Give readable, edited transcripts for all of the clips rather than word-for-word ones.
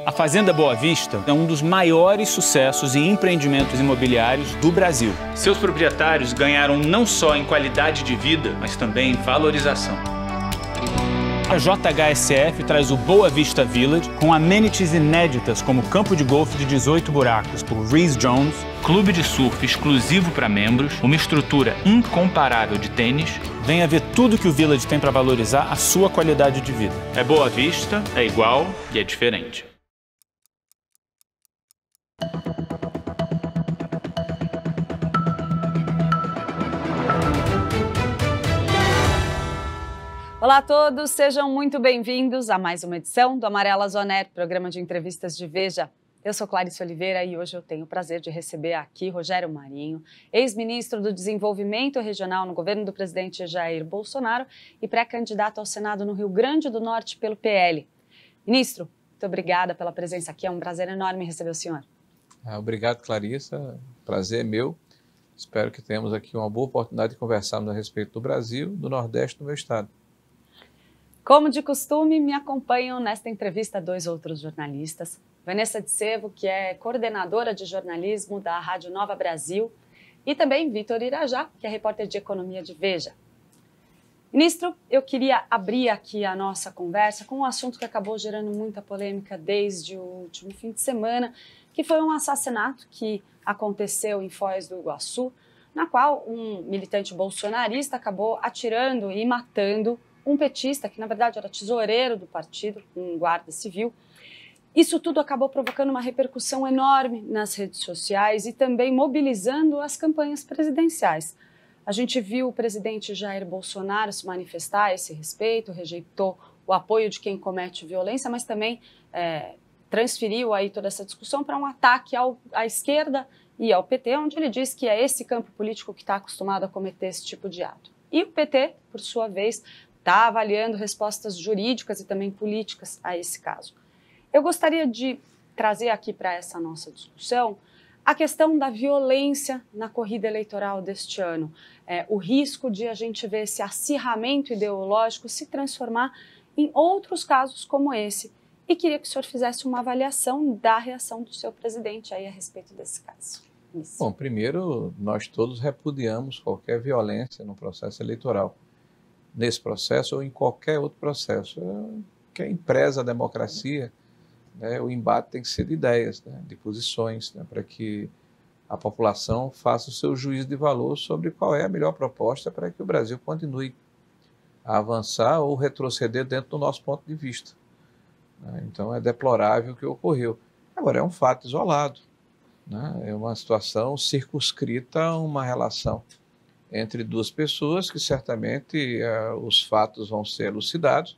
A Fazenda Boa Vista é um dos maiores sucessos em empreendimentos imobiliários do Brasil. Seus proprietários ganharam não só em qualidade de vida, mas também em valorização. A JHSF traz o Boa Vista Village com amenities inéditas como campo de golfe de 18 buracos por Rees Jones, clube de surf exclusivo para membros, uma estrutura incomparável de tênis. Venha ver tudo que o Village tem para valorizar a sua qualidade de vida. É Boa Vista, é igual e é diferente. Olá a todos, sejam muito bem-vindos a mais uma edição do Amarela Zona Air, programa de entrevistas de Veja. Eu sou Clarice Oliveira e hoje eu tenho o prazer de receber aqui Rogério Marinho, ex-ministro do Desenvolvimento Regional no governo do presidente Jair Bolsonaro e pré-candidato ao Senado no Rio Grande do Norte pelo PL. Ministro, muito obrigada pela presença aqui, é um prazer enorme receber o senhor. Obrigado, Clarissa, prazer é meu. Espero que tenhamos aqui uma boa oportunidade de conversarmos a respeito do Brasil, do Nordeste e do meu estado. Como de costume, me acompanham nesta entrevista dois outros jornalistas. Vanessa de Sevo, que é coordenadora de jornalismo da Rádio Nova Brasil, e também Vitor Irajá, que é repórter de economia de Veja. Ministro, eu queria abrir aqui a nossa conversa com um assunto que acabou gerando muita polêmica desde o último fim de semana, que foi um assassinato que aconteceu em Foz do Iguaçu, na qual um militante bolsonarista acabou atirando e matando um petista, que na verdade era tesoureiro do partido, um guarda civil. Isso tudo acabou provocando uma repercussão enorme nas redes sociais e também mobilizando as campanhas presidenciais. A gente viu o presidente Jair Bolsonaro se manifestar a esse respeito, rejeitou o apoio de quem comete violência, mas também transferiu aí toda essa discussão para um ataque à esquerda e ao PT, onde ele diz que é esse campo político que está acostumado a cometer esse tipo de ato. E o PT, por sua vez, está avaliando respostas jurídicas e também políticas a esse caso. Eu gostaria de trazer aqui para essa nossa discussão a questão da violência na corrida eleitoral deste ano, o risco de a gente ver esse acirramento ideológico se transformar em outros casos como esse. E queria que o senhor fizesse uma avaliação da reação do seu presidente aí a respeito desse caso. Isso. Bom, primeiro, nós todos repudiamos qualquer violência no processo eleitoral. Nesse processo ou em qualquer outro processo. Quem preza a democracia, né, o embate tem que ser de ideias, né, de posições, né, para que a população faça o seu juízo de valor sobre qual é a melhor proposta para que o Brasil continue a avançar ou retroceder dentro do nosso ponto de vista. Então é deplorável o que ocorreu. Agora, é um fato isolado, né, é uma situação circunscrita a uma relação entre duas pessoas que certamente os fatos vão ser elucidados,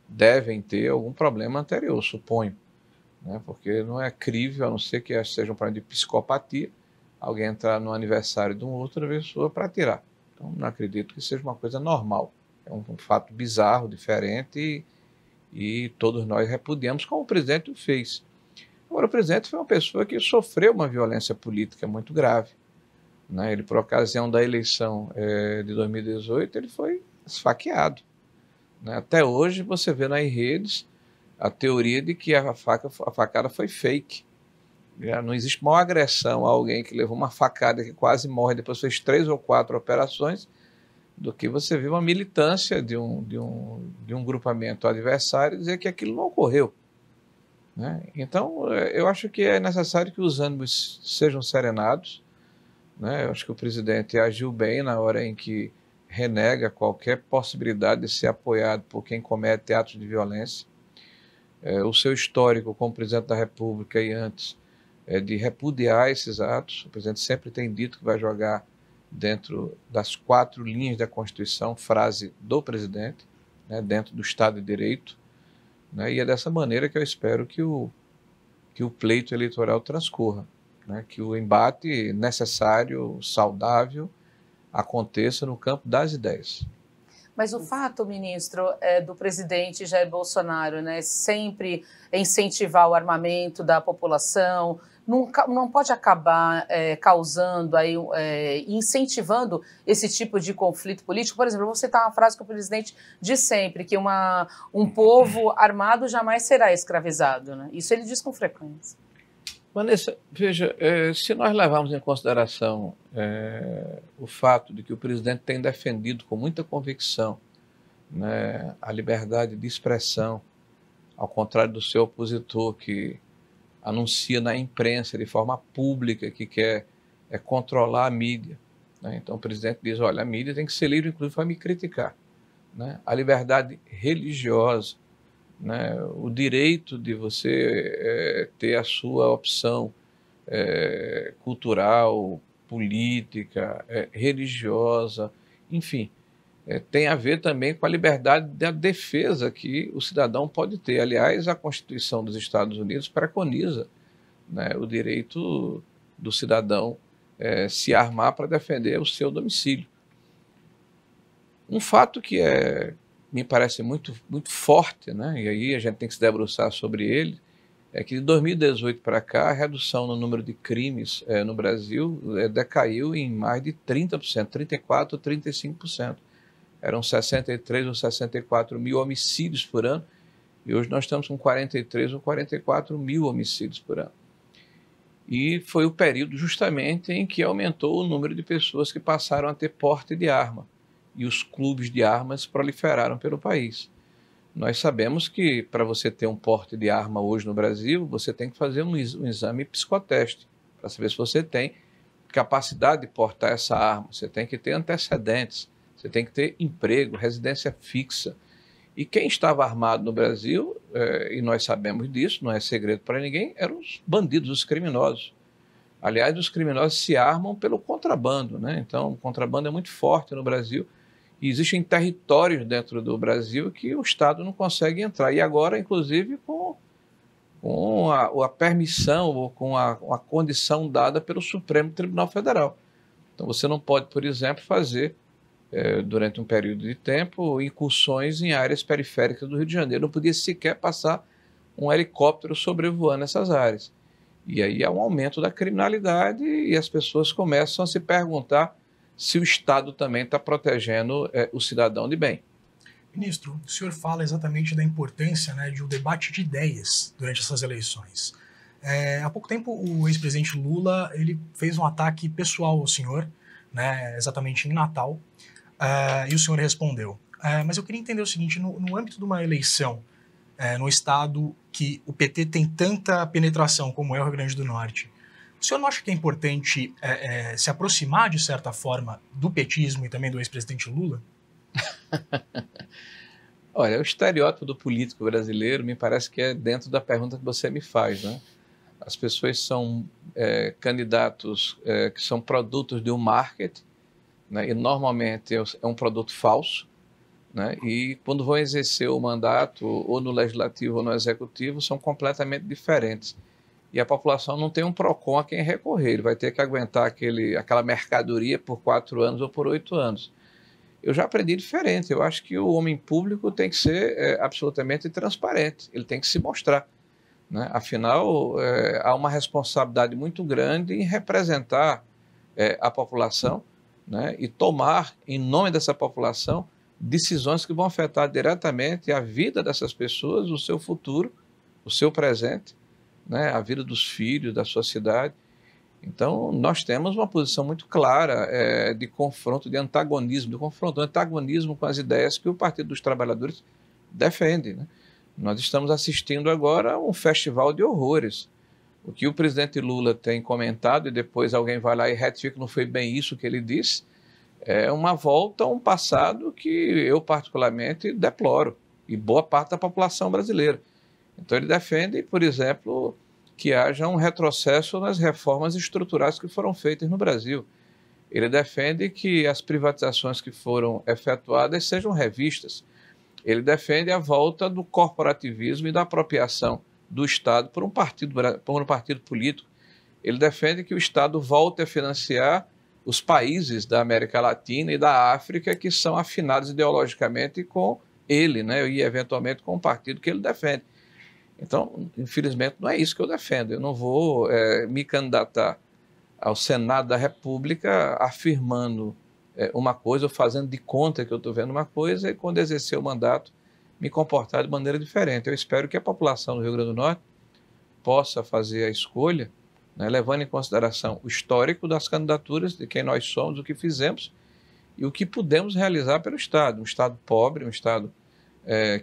devem ter algum problema anterior, suponho, né? Porque não é crível, a não ser que seja um problema de psicopatia, alguém entrar no aniversário de uma outra pessoa para atirar. Então, não acredito que seja uma coisa normal. É um fato bizarro, diferente e todos nós repudiamos, como o presidente o fez. Agora, o presidente foi uma pessoa que sofreu uma violência política muito grave. Ele, por ocasião da eleição de 2018, ele foi esfaqueado. Até hoje, você vê nas redes a teoria de que a facada foi fake. Não existe maior agressão a alguém que levou uma facada que quase morre, depois fez 3 ou 4 operações, do que você vê uma militância de um grupamento adversário dizer que aquilo não ocorreu. Então, eu acho que é necessário que os ânimos sejam serenados. Eu acho que o presidente agiu bem na hora em que renega qualquer possibilidade de ser apoiado por quem comete atos de violência. O seu histórico como presidente da República e antes é de repudiar esses atos. O presidente sempre tem dito que vai jogar dentro das 4 linhas da Constituição, frase do presidente, dentro do Estado de Direito. E é dessa maneira que eu espero que o pleito eleitoral transcorra. Que o embate necessário, saudável, aconteça no campo das ideias. Mas o fato, ministro, do presidente Jair Bolsonaro, sempre incentivar o armamento da população, não pode acabar causando, aí, incentivando esse tipo de conflito político? Por exemplo, vou citar uma frase que o presidente diz sempre, que um povo armado jamais será escravizado, né? Isso ele diz com frequência. Vanessa, veja, se nós levarmos em consideração o fato de que o presidente tem defendido com muita convicção, né, a liberdade de expressão, ao contrário do seu opositor que anuncia na imprensa de forma pública que quer controlar a mídia, né? Então o presidente diz, olha, a mídia tem que ser livre, inclusive, para me criticar, né? A liberdade religiosa, né? O direito de você ter a sua opção cultural, política, religiosa, enfim, tem a ver também com a liberdade da defesa que o cidadão pode ter. Aliás, a Constituição dos Estados Unidos preconiza, né, o direito do cidadão se armar para defender o seu domicílio. Um fato que me parece muito, muito forte, né, e aí a gente tem que se debruçar sobre ele, é que de 2018 para cá, a redução no número de crimes no Brasil decaiu em mais de 30%, 34%, 35%. Eram 63 ou 64 mil homicídios por ano, e hoje nós estamos com 43 ou 44 mil homicídios por ano. E foi o período justamente em que aumentou o número de pessoas que passaram a ter porte de arma, e os clubes de armas proliferaram pelo país. Nós sabemos que para você ter um porte de arma hoje no Brasil, você tem que fazer um exame psicoteste, para saber se você tem capacidade de portar essa arma, você tem que ter antecedentes, você tem que ter emprego, residência fixa. E quem estava armado no Brasil, e nós sabemos disso, não é segredo para ninguém, eram os bandidos, os criminosos. Aliás, os criminosos se armam pelo contrabando, né? Então, o contrabando é muito forte no Brasil e existem territórios dentro do Brasil que o Estado não consegue entrar. E agora, inclusive, com a permissão ou com a condição dada pelo Supremo Tribunal Federal. Então, você não pode, por exemplo, fazer durante um período de tempo, incursões em áreas periféricas do Rio de Janeiro. Não podia sequer passar um helicóptero sobrevoando essas áreas. E aí há um aumento da criminalidade e as pessoas começam a se perguntar se o Estado também está protegendo o cidadão de bem. Ministro, o senhor fala exatamente da importância, né, de um debate de ideias durante essas eleições. Há pouco tempo, o ex-presidente Lula ele fez um ataque pessoal ao senhor, né, exatamente em Natal, e o senhor respondeu. Mas eu queria entender o seguinte, no âmbito de uma eleição, no estado que o PT tem tanta penetração como é o Rio Grande do Norte, o senhor não acha que é importante se aproximar, de certa forma, do petismo e também do ex-presidente Lula? Olha, o estereótipo do político brasileiro me parece que é dentro da pergunta que você me faz, né? As pessoas são candidatos que são produtos de um marketing, né? E normalmente é um produto falso, né? E quando vão exercer o mandato, ou no legislativo ou no executivo, são completamente diferentes. E a população não tem um PROCON a quem recorrer, ele vai ter que aguentar aquela mercadoria por 4 anos ou por 8 anos. Eu já aprendi diferente, eu acho que o homem público tem que ser absolutamente transparente, ele tem que se mostrar, né? Afinal, há uma responsabilidade muito grande em representar a população, né? E tomar, em nome dessa população, decisões que vão afetar diretamente a vida dessas pessoas, o seu futuro, o seu presente, né? A vida dos filhos, da sua cidade. Então, nós temos uma posição muito clara de confronto, de antagonismo, antagonismo com as ideias que o Partido dos Trabalhadores defende, né? Nós estamos assistindo agora a um festival de horrores. O que o presidente Lula tem comentado, e depois alguém vai lá e retifica que não foi bem isso que ele disse, é uma volta a um passado que eu particularmente deploro, e boa parte da população brasileira. Então ele defende, por exemplo, que haja um retrocesso nas reformas estruturais que foram feitas no Brasil. Ele defende que as privatizações que foram efetuadas sejam revistas. Ele defende a volta do corporativismo e da apropriação do Estado por um partido político. Ele defende que o Estado volte a financiar os países da América Latina e da África que são afinados ideologicamente com ele, né, e eventualmente com o partido que ele defende. Então, infelizmente, não é isso que eu defendo. Eu não vou me candidatar ao Senado da República afirmando uma coisa ou fazendo de conta que eu estou vendo uma coisa e, quando exercer o mandato, me comportar de maneira diferente. Eu espero que a população do Rio Grande do Norte possa fazer a escolha, né, levando em consideração o histórico das candidaturas, de quem nós somos, o que fizemos e o que pudemos realizar pelo Estado. Um Estado pobre, um Estado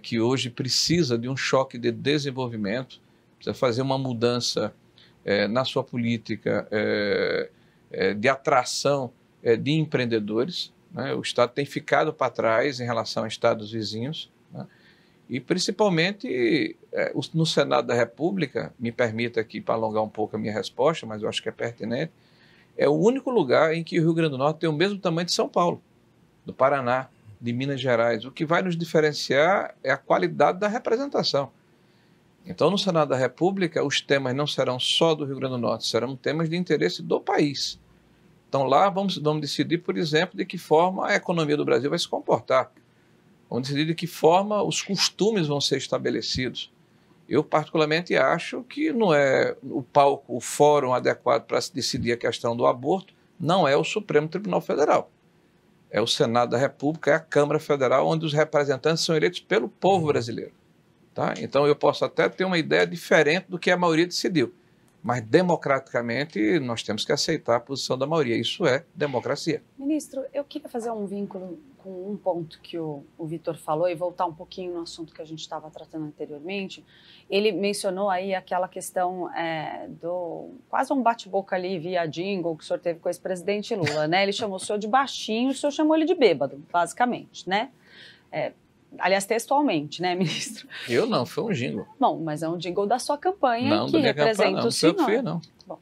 que hoje precisa de um choque de desenvolvimento, precisa fazer uma mudança na sua política de atração de empreendedores, né? O Estado tem ficado para trás em relação a estados vizinhos, né? E principalmente no Senado da República, me permita aqui para alongar um pouco a minha resposta, mas eu acho que é pertinente, é o único lugar em que o Rio Grande do Norte tem o mesmo tamanho de São Paulo, do Paraná, de Minas Gerais. O que vai nos diferenciar é a qualidade da representação. Então, no Senado da República, os temas não serão só do Rio Grande do Norte, serão temas de interesse do país. Então, lá vamos decidir, por exemplo, de que forma a economia do Brasil vai se comportar. Vamos decidir de que forma os costumes vão ser estabelecidos. Eu, particularmente, acho que não é o palco, o fórum adequado para se decidir a questão do aborto, não é o Supremo Tribunal Federal. É o Senado da República, é a Câmara Federal, onde os representantes são eleitos pelo povo brasileiro. Tá? Então, eu posso até ter uma ideia diferente do que a maioria decidiu, mas, democraticamente, nós temos que aceitar a posição da maioria. Isso é democracia. Ministro, eu queria fazer um vínculo com um ponto que o Vitor falou e voltar um pouquinho no assunto que a gente estava tratando anteriormente. Ele mencionou aí aquela questão do quase um bate-boca ali via jingle que o senhor teve com o ex-presidente Lula, né? Ele chamou o senhor de baixinho, o senhor chamou ele de bêbado, basicamente, né? Aliás, textualmente, né, ministro? Eu não, foi um jingle. Bom, mas é um jingle da sua campanha não, que representa o senhor. Não, foi eu que fiz, não. Bom,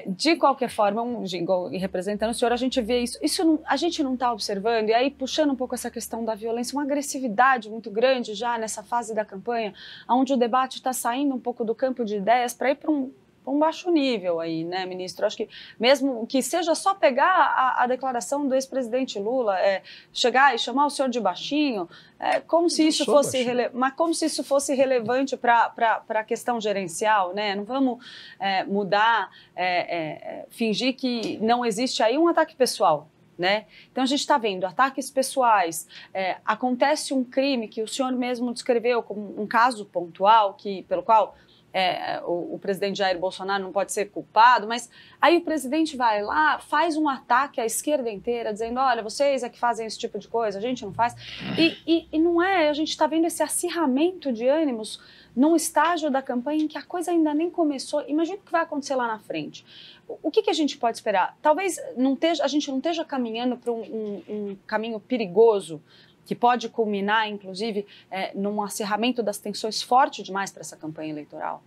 de qualquer forma, um jingle representando o senhor, a gente vê isso não, a gente não está observando, e aí puxando um pouco essa questão da violência, uma agressividade muito grande já nessa fase da campanha, onde o debate está saindo um pouco do campo de ideias para ir para um baixo nível aí, né, ministro? Acho que mesmo que seja só pegar a declaração do ex-presidente Lula, chegar e chamar o senhor de baixinho, como se isso fosse mas como se isso fosse relevante para a questão gerencial, né? Não vamos mudar, fingir que não existe aí um ataque pessoal, né? Então a gente está vendo ataques pessoais, acontece um crime que o senhor mesmo descreveu como um caso pontual, pelo qual o presidente Jair Bolsonaro não pode ser culpado, mas aí o presidente vai lá, faz um ataque à esquerda inteira, dizendo, olha, vocês é que fazem esse tipo de coisa, a gente não faz. E não a gente está vendo esse acirramento de ânimos num estágio da campanha em que a coisa ainda nem começou. Imagina o que vai acontecer lá na frente. O que a gente pode esperar? Talvez a gente não esteja caminhando para um caminho perigoso, que pode culminar, inclusive, num acirramento das tensões forte demais para essa campanha eleitoral?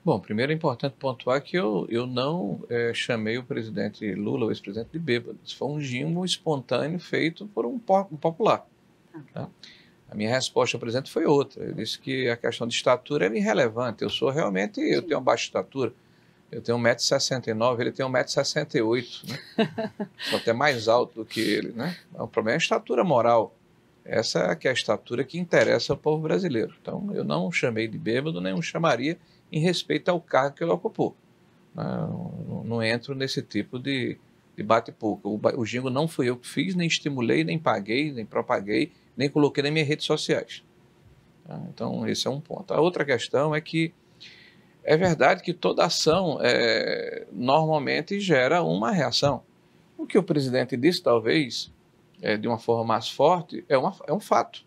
Bom, primeiro é importante pontuar que eu não chamei o presidente Lula, o ex-presidente, de bêbado. Isso foi um jingle espontâneo feito por um popular. Tá? A minha resposta ao presidente foi outra. Eu disse que a questão de estatura era irrelevante. Eu tenho uma baixa estatura. Eu tenho 1,69 m, ele tem 1,68 m, né? Sou até mais alto do que ele, né? O problema é a estatura moral. Essa é a estatura que interessa ao povo brasileiro. Então, eu não o chamei de bêbado, nem o chamaria em respeito ao cargo que ele ocupou. Não entro nesse tipo de bate-boca. O jingle não fui eu que fiz, nem estimulei, nem paguei, nem propaguei, nem coloquei nas minhas redes sociais. Então, esse é um ponto. A outra questão é que é verdade que toda ação normalmente gera uma reação. O que o presidente disse, talvez, de uma forma mais forte, é um fato.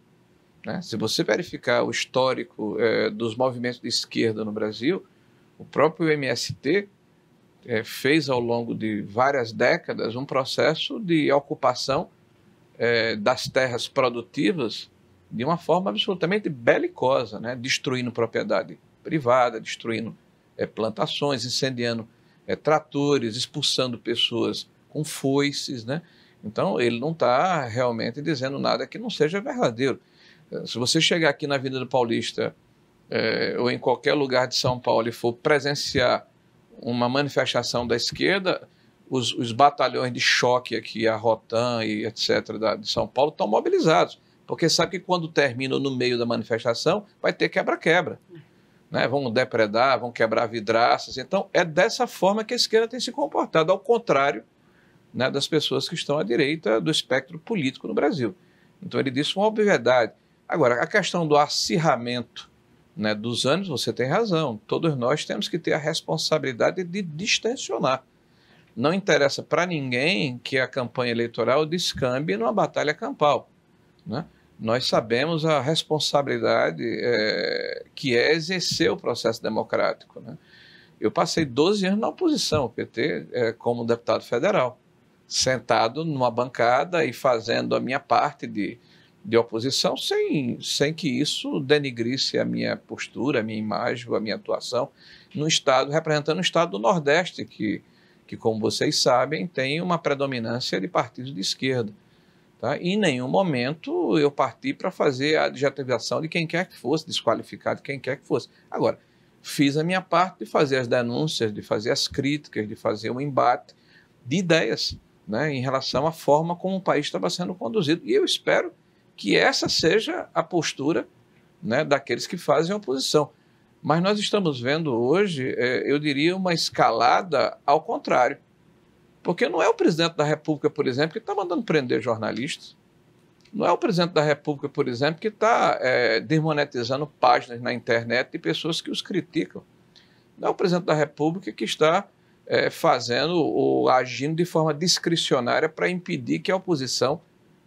Né? Se você verificar o histórico dos movimentos de esquerda no Brasil, o próprio MST fez ao longo de várias décadas um processo de ocupação das terras produtivas de uma forma absolutamente belicosa, né? Destruindo propriedade privada, destruindo plantações, incendiando tratores, expulsando pessoas com foices, né? Então, ele não está realmente dizendo nada que não seja verdadeiro. Se você chegar aqui na Avenida Paulista ou em qualquer lugar de São Paulo e for presenciar uma manifestação da esquerda, os batalhões de choque aqui, a Rotam e etc. de São Paulo, estão mobilizados porque sabe que quando termina no meio da manifestação, vai ter quebra-quebra. Né? Vão depredar, vão quebrar vidraças. Então, é dessa forma que a esquerda tem se comportado, ao contrário, né, das pessoas que estão à direita do espectro político no Brasil. Então, ele disse uma obviedade. Agora, a questão do acirramento, né, dos ânimos, você tem razão. Todos nós temos que ter a responsabilidade de distensionar. Não interessa para ninguém que a campanha eleitoral descambe numa batalha campal, né? Nós sabemos a responsabilidade que é exercer o processo democrático, né? Eu passei 12 anos na oposição ao PT como deputado federal, sentado numa bancada e fazendo a minha parte de oposição sem que isso denigrisse a minha postura, a minha imagem, a minha atuação no Estado, representando o Estado do Nordeste, que como vocês sabem, tem uma predominância de partidos de esquerda. Tá? E em nenhum momento eu parti para fazer a adjetivação de quem quer que fosse, desqualificar de quem quer que fosse. Agora, fiz a minha parte de fazer as denúncias, de fazer as críticas, de fazer um embate de ideias, né, em relação à forma como o país estava sendo conduzido. E eu espero que essa seja a postura, né, daqueles que fazem oposição. Mas nós estamos vendo hoje, eu diria, uma escalada ao contrário. Porque não é o presidente da República, por exemplo, que está mandando prender jornalistas. Não é o presidente da República, por exemplo, que está desmonetizando páginas na internet de pessoas que os criticam. Não é o presidente da República que está fazendo ou agindo de forma discricionária para impedir que a oposição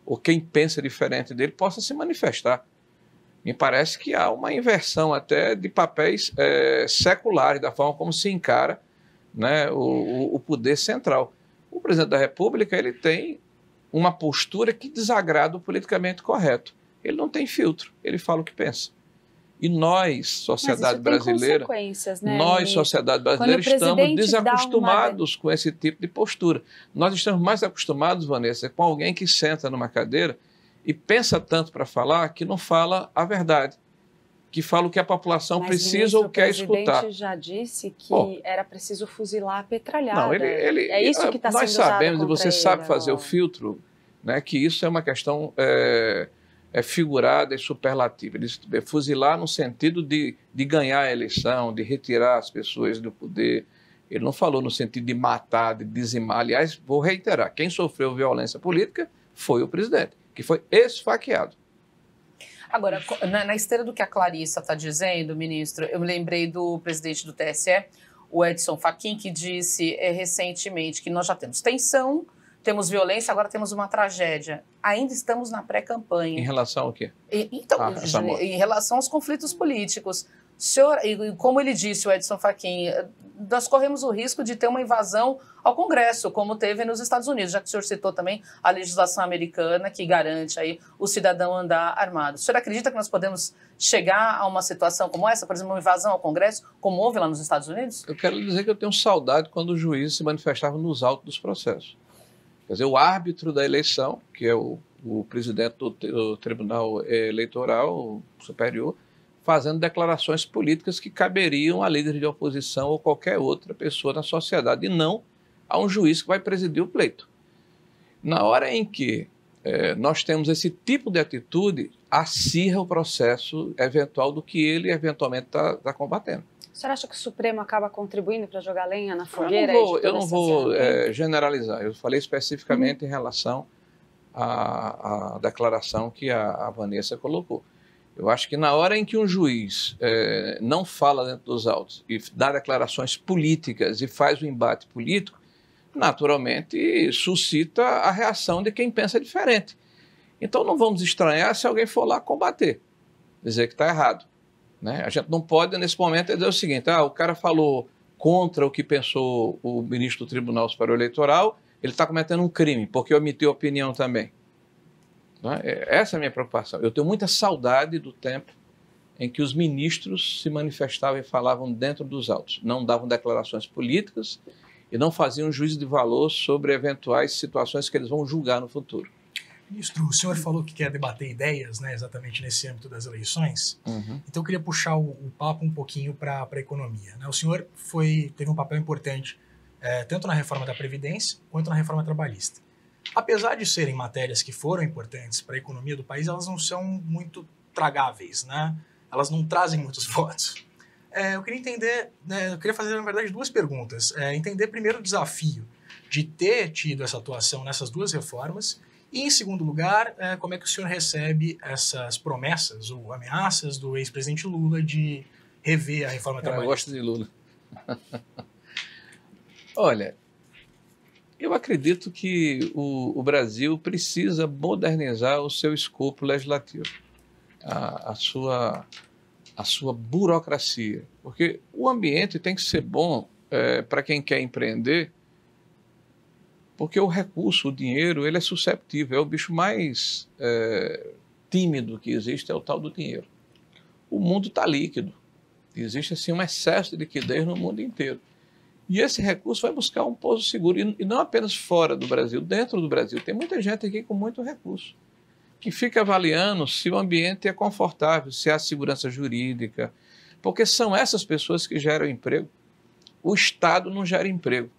ou quem pensa diferente dele possa se manifestar. Me parece que há uma inversão até de papéis seculares, da forma como se encara, né, o poder central. O presidente da República ele tem uma postura que desagrada o politicamente correto. Ele não tem filtro, ele fala o que pensa. E nós, sociedade brasileira, né, nós, sociedade brasileira, estamos desacostumados com esse tipo de postura. Nós estamos mais acostumados, Vanessa, com alguém que senta numa cadeira e pensa tanto para falar que não fala a verdade, que fala o que a população precisa ou quer escutar. O presidente já disse que era preciso fuzilar a petralhada. Não, é isso que está sendo usado. Nós sabemos, e você sabe fazer o filtro, né, que isso é uma questão figurada e superlativa. Ele fuzilar no sentido de ganhar a eleição, de retirar as pessoas do poder. Ele não falou no sentido de matar, de dizimar. Aliás, vou reiterar, quem sofreu violência política foi o presidente, que foi esfaqueado. Agora, na esteira do que a Clarissa está dizendo, ministro, eu me lembrei do presidente do TSE, o Edson Fachin, que disse recentemente que nós já temos tensão, temos violência, agora temos uma tragédia. Ainda estamos na pré-campanha. Em relação ao quê? Em relação aos conflitos políticos. Senhor, como ele disse, o Edson Fachin, nós corremos o risco de ter uma invasão ao Congresso, como teve nos Estados Unidos, já que o senhor citou também a legislação americana que garante aí o cidadão andar armado. O senhor acredita que nós podemos chegar a uma situação como essa, por exemplo, uma invasão ao Congresso, como houve lá nos Estados Unidos? Eu quero dizer que eu tenho saudade quando os juízes se manifestavam nos autos dos processos. Quer dizer, o árbitro da eleição, que é o presidente do Tribunal Eleitoral Superior, fazendo declarações políticas que caberiam a líder de oposição ou qualquer outra pessoa na sociedade, e não a um juiz que vai presidir o pleito. Na hora em que nós temos esse tipo de atitude, acirra o processo eventual do que ele eventualmente está combatendo. O senhor acha que o Supremo acaba contribuindo para jogar lenha na fogueira? Eu não vou generalizar, eu falei especificamente em relação à declaração que a Vanessa colocou. Eu acho que na hora em que um juiz não fala dentro dos autos e dá declarações políticas e faz um embate político, naturalmente suscita a reação de quem pensa diferente. Então não vamos estranhar se alguém for lá combater, dizer que está errado. Né? A gente não pode, nesse momento, dizer o seguinte, o cara falou contra o que pensou o ministro do Tribunal Superior Eleitoral, ele está cometendo um crime, porque omitiu opinião também. Essa é a minha preocupação. Eu tenho muita saudade do tempo em que os ministros se manifestavam e falavam dentro dos autos, não davam declarações políticas e não faziam juízo de valor sobre eventuais situações que eles vão julgar no futuro. Ministro, o senhor falou que quer debater ideias, né, exatamente nesse âmbito das eleições. Então eu queria puxar o papo um pouquinho para a economia. Né? O senhor teve um papel importante tanto na reforma da Previdência quanto na reforma trabalhista. apesar de serem matérias que foram importantes para a economia do país, elas não são muito tragáveis, né? Elas não trazem muitos votos. Eu queria entender, né, eu queria fazer, na verdade, duas perguntas. Entender primeiro o desafio de ter tido essa atuação nessas duas reformas e, em segundo lugar, como é que o senhor recebe essas promessas ou ameaças do ex-presidente Lula de rever a reforma trabalhista? Eu gosto de Lula. Olha, eu acredito que o Brasil precisa modernizar o seu escopo legislativo, a sua burocracia, porque o ambiente tem que ser bom para quem quer empreender, porque o recurso, o dinheiro, ele é susceptível, é o bicho mais tímido que existe, é o tal do dinheiro. O mundo está líquido, existe assim um excesso de liquidez no mundo inteiro. E esse recurso vai buscar um pouso seguro, e não apenas fora do Brasil, dentro do Brasil. Tem muita gente aqui com muito recurso, que fica avaliando se o ambiente é confortável, se há segurança jurídica, porque são essas pessoas que geram emprego. O Estado não gera emprego.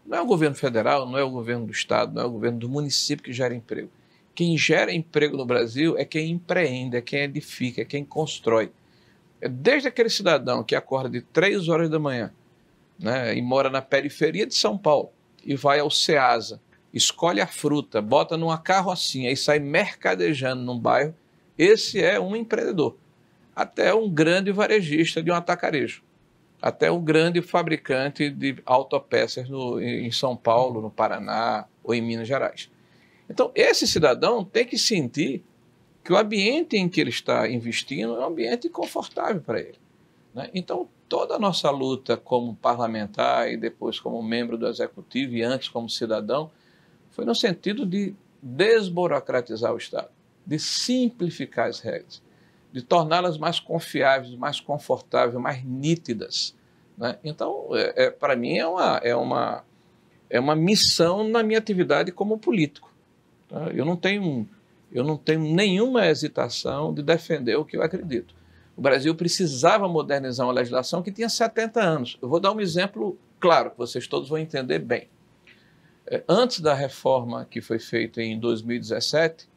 Não é o governo federal, não é o governo do Estado, não é o governo do município que gera emprego. Quem gera emprego no Brasil é quem empreende, é quem edifica, é quem constrói. Desde aquele cidadão que acorda de 3 horas da manhã, né, e mora na periferia de São Paulo e vai ao Ceasa, escolhe a fruta, bota numa carrocinha e sai mercadejando num bairro, esse é um empreendedor. Até um grande varejista de um atacarejo, até um grande fabricante de autopeças em São Paulo, no Paraná ou em Minas Gerais. Então, esse cidadão tem que sentir que o ambiente em que ele está investindo é um ambiente confortável para ele, né? Então, toda a nossa luta como parlamentar e depois como membro do Executivo e antes como cidadão foi no sentido de desburocratizar o Estado, de simplificar as regras, de torná-las mais confiáveis, mais confortáveis, mais nítidas, né? Então, para mim, é uma missão na minha atividade como político, tá? Eu não tenho nenhuma hesitação de defender o que eu acredito. O Brasil precisava modernizar uma legislação que tinha 70 anos. Eu vou dar um exemplo claro, que vocês todos vão entender bem. Antes da reforma que foi feita em 2017,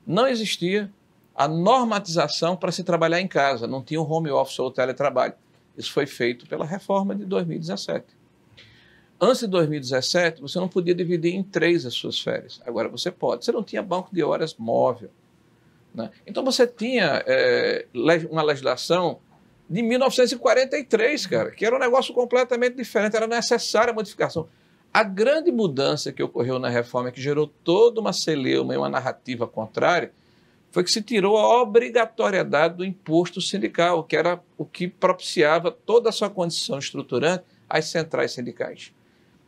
não existia a normatização para se trabalhar em casa, não tinha o home office ou o teletrabalho. Isso foi feito pela reforma de 2017. Antes de 2017, você não podia dividir em 3 as suas férias. Agora você pode. Você não tinha banco de horas móvel, né? Então você tinha uma legislação de 1943, cara, que era um negócio completamente diferente, era necessária a modificação. A grande mudança que ocorreu na reforma, que gerou toda uma celeuma e uma narrativa contrária, foi que se tirou a obrigatoriedade do imposto sindical, que era o que propiciava toda a sua condição estruturante às centrais sindicais.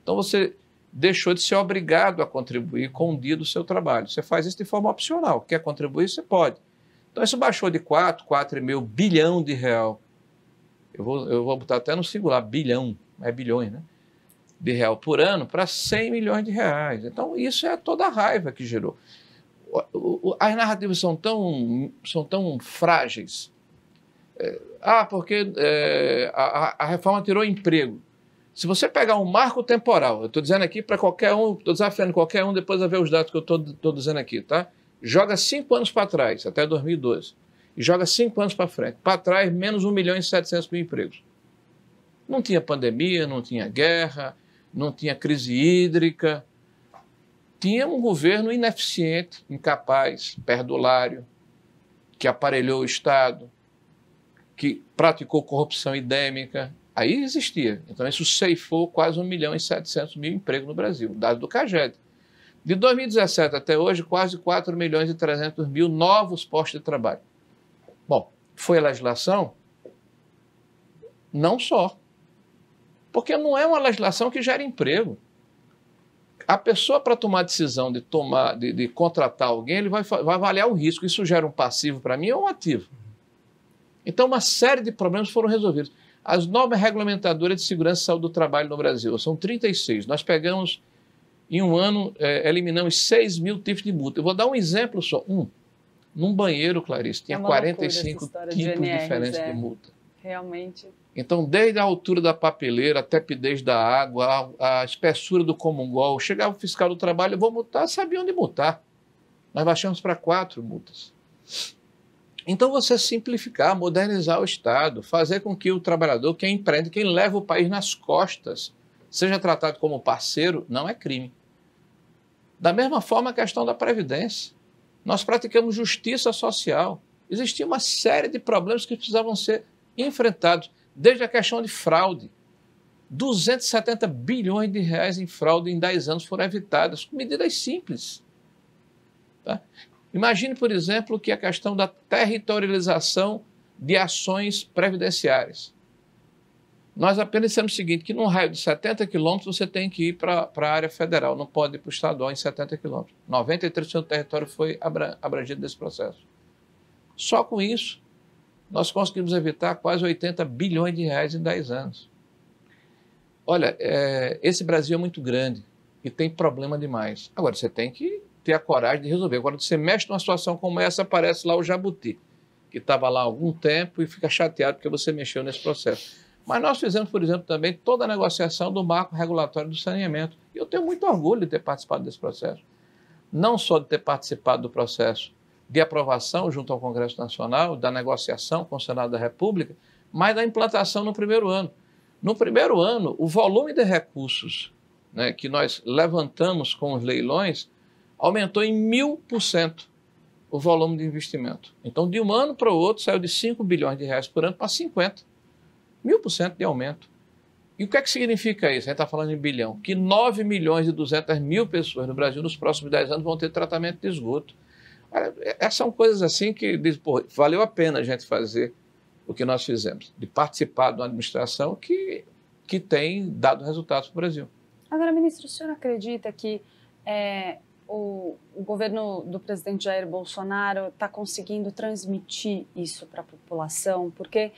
Então você deixou de ser obrigado a contribuir com um dia do seu trabalho. Você faz isso de forma opcional. Quer contribuir, você pode. Então isso baixou de 4,5 bilhão de real. Eu vou botar até no singular, bilhão, é bilhões, né? De real por ano para 100 milhões de reais. Então isso é toda a raiva que gerou. As narrativas são tão frágeis. Porque a reforma tirou emprego. Se você pegar um marco temporal, eu estou dizendo aqui para qualquer um, estou desafiando qualquer um depois a ver os dados que eu estou dizendo aqui, tá? Joga 5 anos para trás, até 2012, e joga 5 anos para frente. Para trás, menos 1.700.000 empregos. Não tinha pandemia, não tinha guerra, não tinha crise hídrica. Tinha um governo ineficiente, incapaz, perdulário, que aparelhou o Estado, que praticou corrupção endêmica. Aí existia. Então isso ceifou quase 1.700.000 empregos no Brasil, dado do CAGED. De 2017 até hoje, quase 4.300.000 novos postos de trabalho. Bom, foi a legislação? Não só. Porque não é uma legislação que gera emprego. A pessoa, para tomar a decisão de contratar alguém, ele vai avaliar o risco. Isso gera um passivo para mim ou um ativo? Então, uma série de problemas foram resolvidos. As normas regulamentadoras de segurança e saúde do trabalho no Brasil são 36. Nós pegamos, em um ano, eliminamos 6.000 tipos de multa. Eu vou dar um exemplo só. Num banheiro, Clarice, tinha 45 tipos diferentes de multa. Realmente. Então, desde a altura da papeleira, a tepidez da água, a espessura do comungol, chegava o fiscal do trabalho, eu vou multar, sabia onde multar. Nós baixamos para 4 multas. Então, você simplificar, modernizar o Estado, fazer com que o trabalhador, quem empreende, quem leva o país nas costas, seja tratado como parceiro, não é crime. Da mesma forma, a questão da Previdência. Nós praticamos justiça social. Existia uma série de problemas que precisavam ser enfrentados, desde a questão de fraude. 270 bilhões de reais em fraude em 10 anos foram evitadas, com medidas simples. Tá? Imagine, por exemplo, que a questão da territorialização de ações previdenciárias. Nós apenas dissemos o seguinte, que num raio de 70 quilômetros você tem que ir para a área federal, não pode ir para o estadual em 70 quilômetros. 93% do território foi abrangido desse processo. Só com isso, nós conseguimos evitar quase 80 bilhões de reais em 10 anos. Olha, esse Brasil é muito grande e tem problema demais. Agora, você tem que ter a coragem de resolver. Agora, você mexe numa situação como essa, aparece lá o Jabuti, que estava lá há algum tempo e fica chateado porque você mexeu nesse processo. Mas nós fizemos, por exemplo, também toda a negociação do marco regulatório do saneamento. E eu tenho muito orgulho de ter participado desse processo. Não só de ter participado do processo de aprovação junto ao Congresso Nacional, da negociação com o Senado da República, mas da implantação no primeiro ano. No primeiro ano, o volume de recursos, né, que nós levantamos com os leilões aumentou em 1000% o volume de investimento. Então, de um ano para o outro, saiu de 5 bilhões de reais por ano para 50. 1000% de aumento. E o que é que significa isso? A gente está falando em bilhão. Que 9 milhões e 200 mil pessoas no Brasil nos próximos 10 anos vão ter tratamento de esgoto. Essas são coisas assim que diz, pô, valeu a pena a gente fazer o que nós fizemos, de participar de uma administração que tem dado resultados para o Brasil. Agora, ministro, o senhor acredita que o governo do presidente Jair Bolsonaro está conseguindo transmitir isso para a população? Porque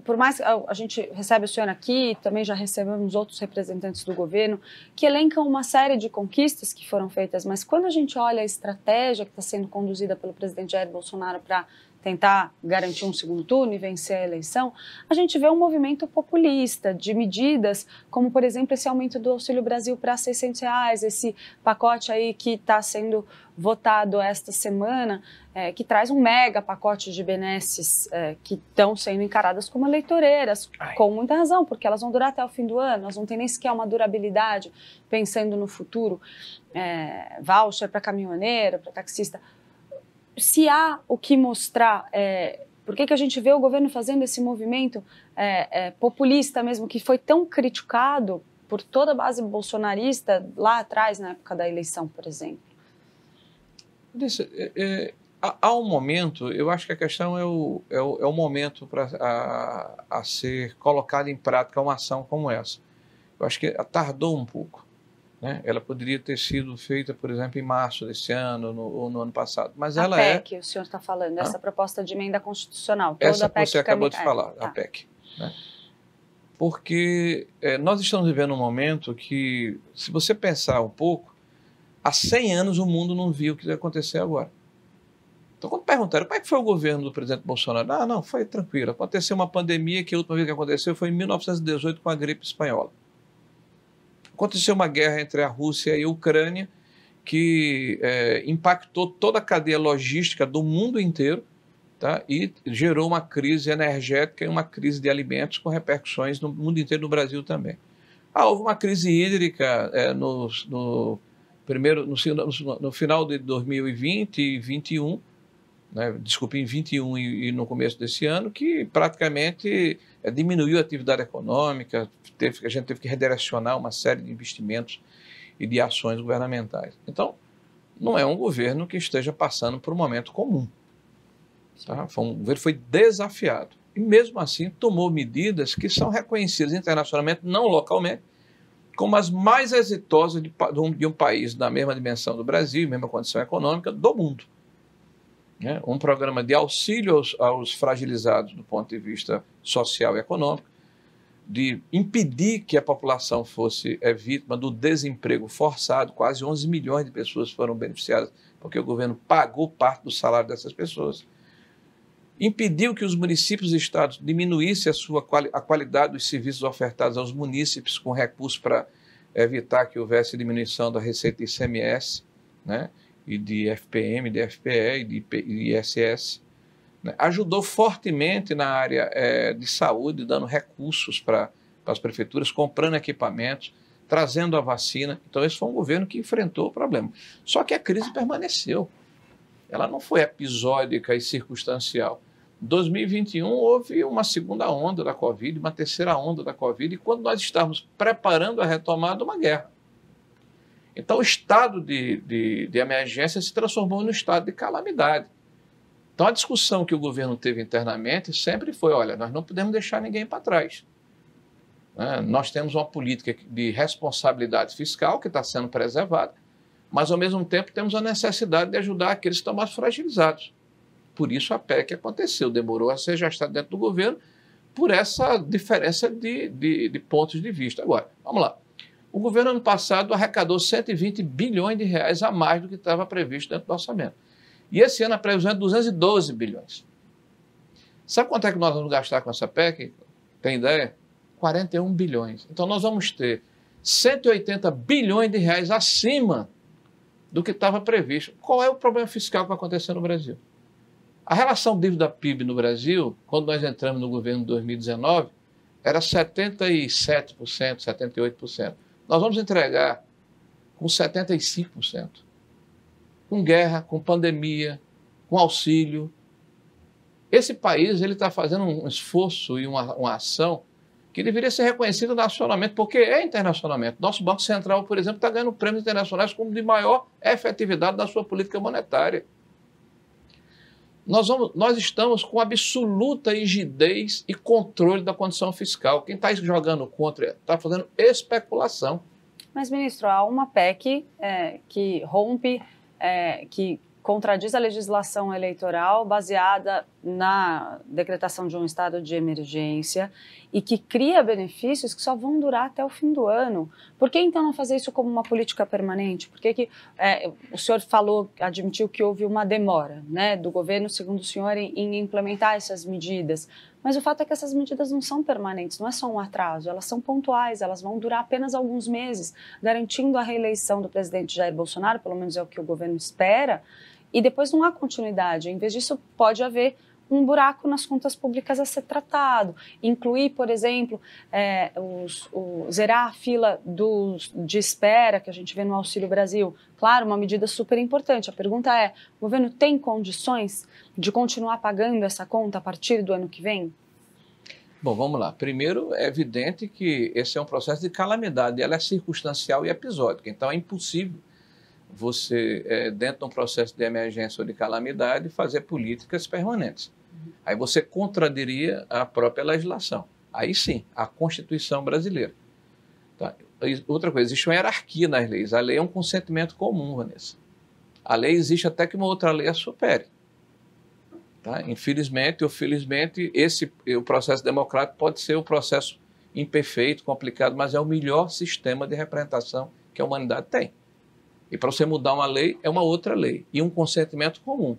por mais que a gente recebe o senhor aqui, também já recebemos outros representantes do governo que elencam uma série de conquistas que foram feitas, mas quando a gente olha a estratégia que está sendo conduzida pelo presidente Jair Bolsonaro para tentar garantir um segundo turno e vencer a eleição, a gente vê um movimento populista de medidas como, por exemplo, esse aumento do Auxílio Brasil para R$600, esse pacote aí que está sendo votado esta semana, que traz um mega pacote de benesses que estão sendo encaradas como eleitoreiras, com muita razão, porque elas vão durar até o fim do ano, elas não têm nem sequer uma durabilidade, pensando no futuro, voucher para caminhoneiro, para taxista. Se há o que mostrar, por que a gente vê o governo fazendo esse movimento populista mesmo, que foi tão criticado por toda a base bolsonarista lá atrás, na época da eleição, por exemplo? Há um momento, eu acho que a questão é o momento a ser colocado em prática uma ação como essa. Eu acho que tardou um pouco. Né? Ela poderia ter sido feita, por exemplo, em março desse ano ou no ano passado. Mas ela PEC, o senhor está falando, essa proposta de emenda constitucional. Toda essa a PEC que você acabou de falar, tá. A PEC. Né? Porque nós estamos vivendo um momento que, se você pensar um pouco, há 100 anos o mundo não viu o que vai acontecer agora. Então, quando perguntaram como é que foi o governo do presidente Bolsonaro, não, foi tranquilo. Aconteceu uma pandemia que a última vez que aconteceu foi em 1918 com a gripe espanhola. Aconteceu uma guerra entre a Rússia e a Ucrânia que impactou toda a cadeia logística do mundo inteiro, tá? E gerou uma crise energética e uma crise de alimentos com repercussões no mundo inteiro, no Brasil também. Houve uma crise hídrica no final de 2020 e 2021, né? Desculpe, em 2021 e no começo desse ano, que praticamente diminuiu a atividade econômica, a gente teve que redirecionar uma série de investimentos e de ações governamentais. Então, não é um governo que esteja passando por um momento comum. Tá? O governo foi desafiado e, mesmo assim, tomou medidas que são reconhecidas internacionalmente, não localmente, como as mais exitosas de um país da mesma dimensão do Brasil, mesma condição econômica do mundo. Um programa de auxílio aos fragilizados do ponto de vista social e econômico, de impedir que a população fosse vítima do desemprego forçado. Quase 11 milhões de pessoas foram beneficiadas porque o governo pagou parte do salário dessas pessoas. impediu que os municípios e estados diminuíssem a qualidade dos serviços ofertados aos munícipes com recursos para evitar que houvesse diminuição da receita de ICMS, né, e de FPM, de FPE e de ISS. Né. Ajudou fortemente na área de saúde, dando recursos para as prefeituras, comprando equipamentos, trazendo a vacina. Então, esse foi um governo que enfrentou o problema. Só que a crise permaneceu. Ela não foi episódica e circunstancial. Em 2021, houve uma segunda onda da Covid, uma terceira onda da Covid, e quando nós estávamos preparando a retomada, uma guerra. Então, o estado de emergência se transformou no estado de calamidade. Então, a discussão que o governo teve internamente sempre foi, olha, nós não podemos deixar ninguém para trás. Nós temos uma política de responsabilidade fiscal que está sendo preservada, mas, ao mesmo tempo, temos a necessidade de ajudar aqueles que estão mais fragilizados. Por isso a PEC aconteceu, demorou a ser gestada dentro do governo por essa diferença de pontos de vista. Agora, vamos lá. O governo ano passado arrecadou 120 bilhões de reais a mais do que estava previsto dentro do orçamento. E esse ano a previsão é 212 bilhões. Sabe quanto é que nós vamos gastar com essa PEC? Tem ideia? 41 bilhões. Então nós vamos ter 180 bilhões de reais acima do que estava previsto. Qual é o problema fiscal que vai acontecer no Brasil? A relação dívida-PIB no Brasil, quando nós entramos no governo em 2019, era 77%, 78%. Nós vamos entregar com 75%. Com guerra, com pandemia, com auxílio. Esse país está fazendo um esforço e uma ação que deveria ser reconhecida nacionalmente, porque é internacionalmente. Nosso Banco Central, por exemplo, está ganhando prêmios internacionais como de maior efetividade da sua política monetária. Nós estamos com absoluta rigidez e controle da condição fiscal. Quem está jogando contra está fazendo especulação. Mas, ministro, há uma PEC que rompe, que contradiz a legislação eleitoral baseada na decretação de um estado de emergência e que cria benefícios que só vão durar até o fim do ano. Por que então não fazer isso como uma política permanente? Por que o senhor admitiu que houve uma demora, né, do governo, segundo o senhor, em implementar essas medidas? Mas o fato é que essas medidas não são permanentes, não é só um atraso, elas são pontuais, elas vão durar apenas alguns meses, garantindo a reeleição do presidente Jair Bolsonaro, pelo menos é o que o governo espera, e depois não há continuidade. Em vez disso, pode haver um buraco nas contas públicas a ser tratado, incluir, por exemplo, zerar a fila de espera que a gente vê no Auxílio Brasil. Claro, uma medida super importante. A pergunta é, o governo tem condições de continuar pagando essa conta a partir do ano que vem? Bom, vamos lá. Primeiro, é evidente que esse é um processo de calamidade, ela é circunstancial e episódica, então é impossível você, dentro de um processo de emergência ou de calamidade, fazer políticas permanentes. Aí você contradiria a própria legislação. Aí sim, a Constituição brasileira. Tá? Outra coisa, existe uma hierarquia nas leis. A lei é um consentimento comum, Vanessa. A lei existe até que uma outra lei a supere. Tá? Infelizmente ou felizmente, o processo democrático pode ser um processo imperfeito, complicado, mas é o melhor sistema de representação que a humanidade tem. E para você mudar uma lei, é uma outra lei. E um consentimento comum,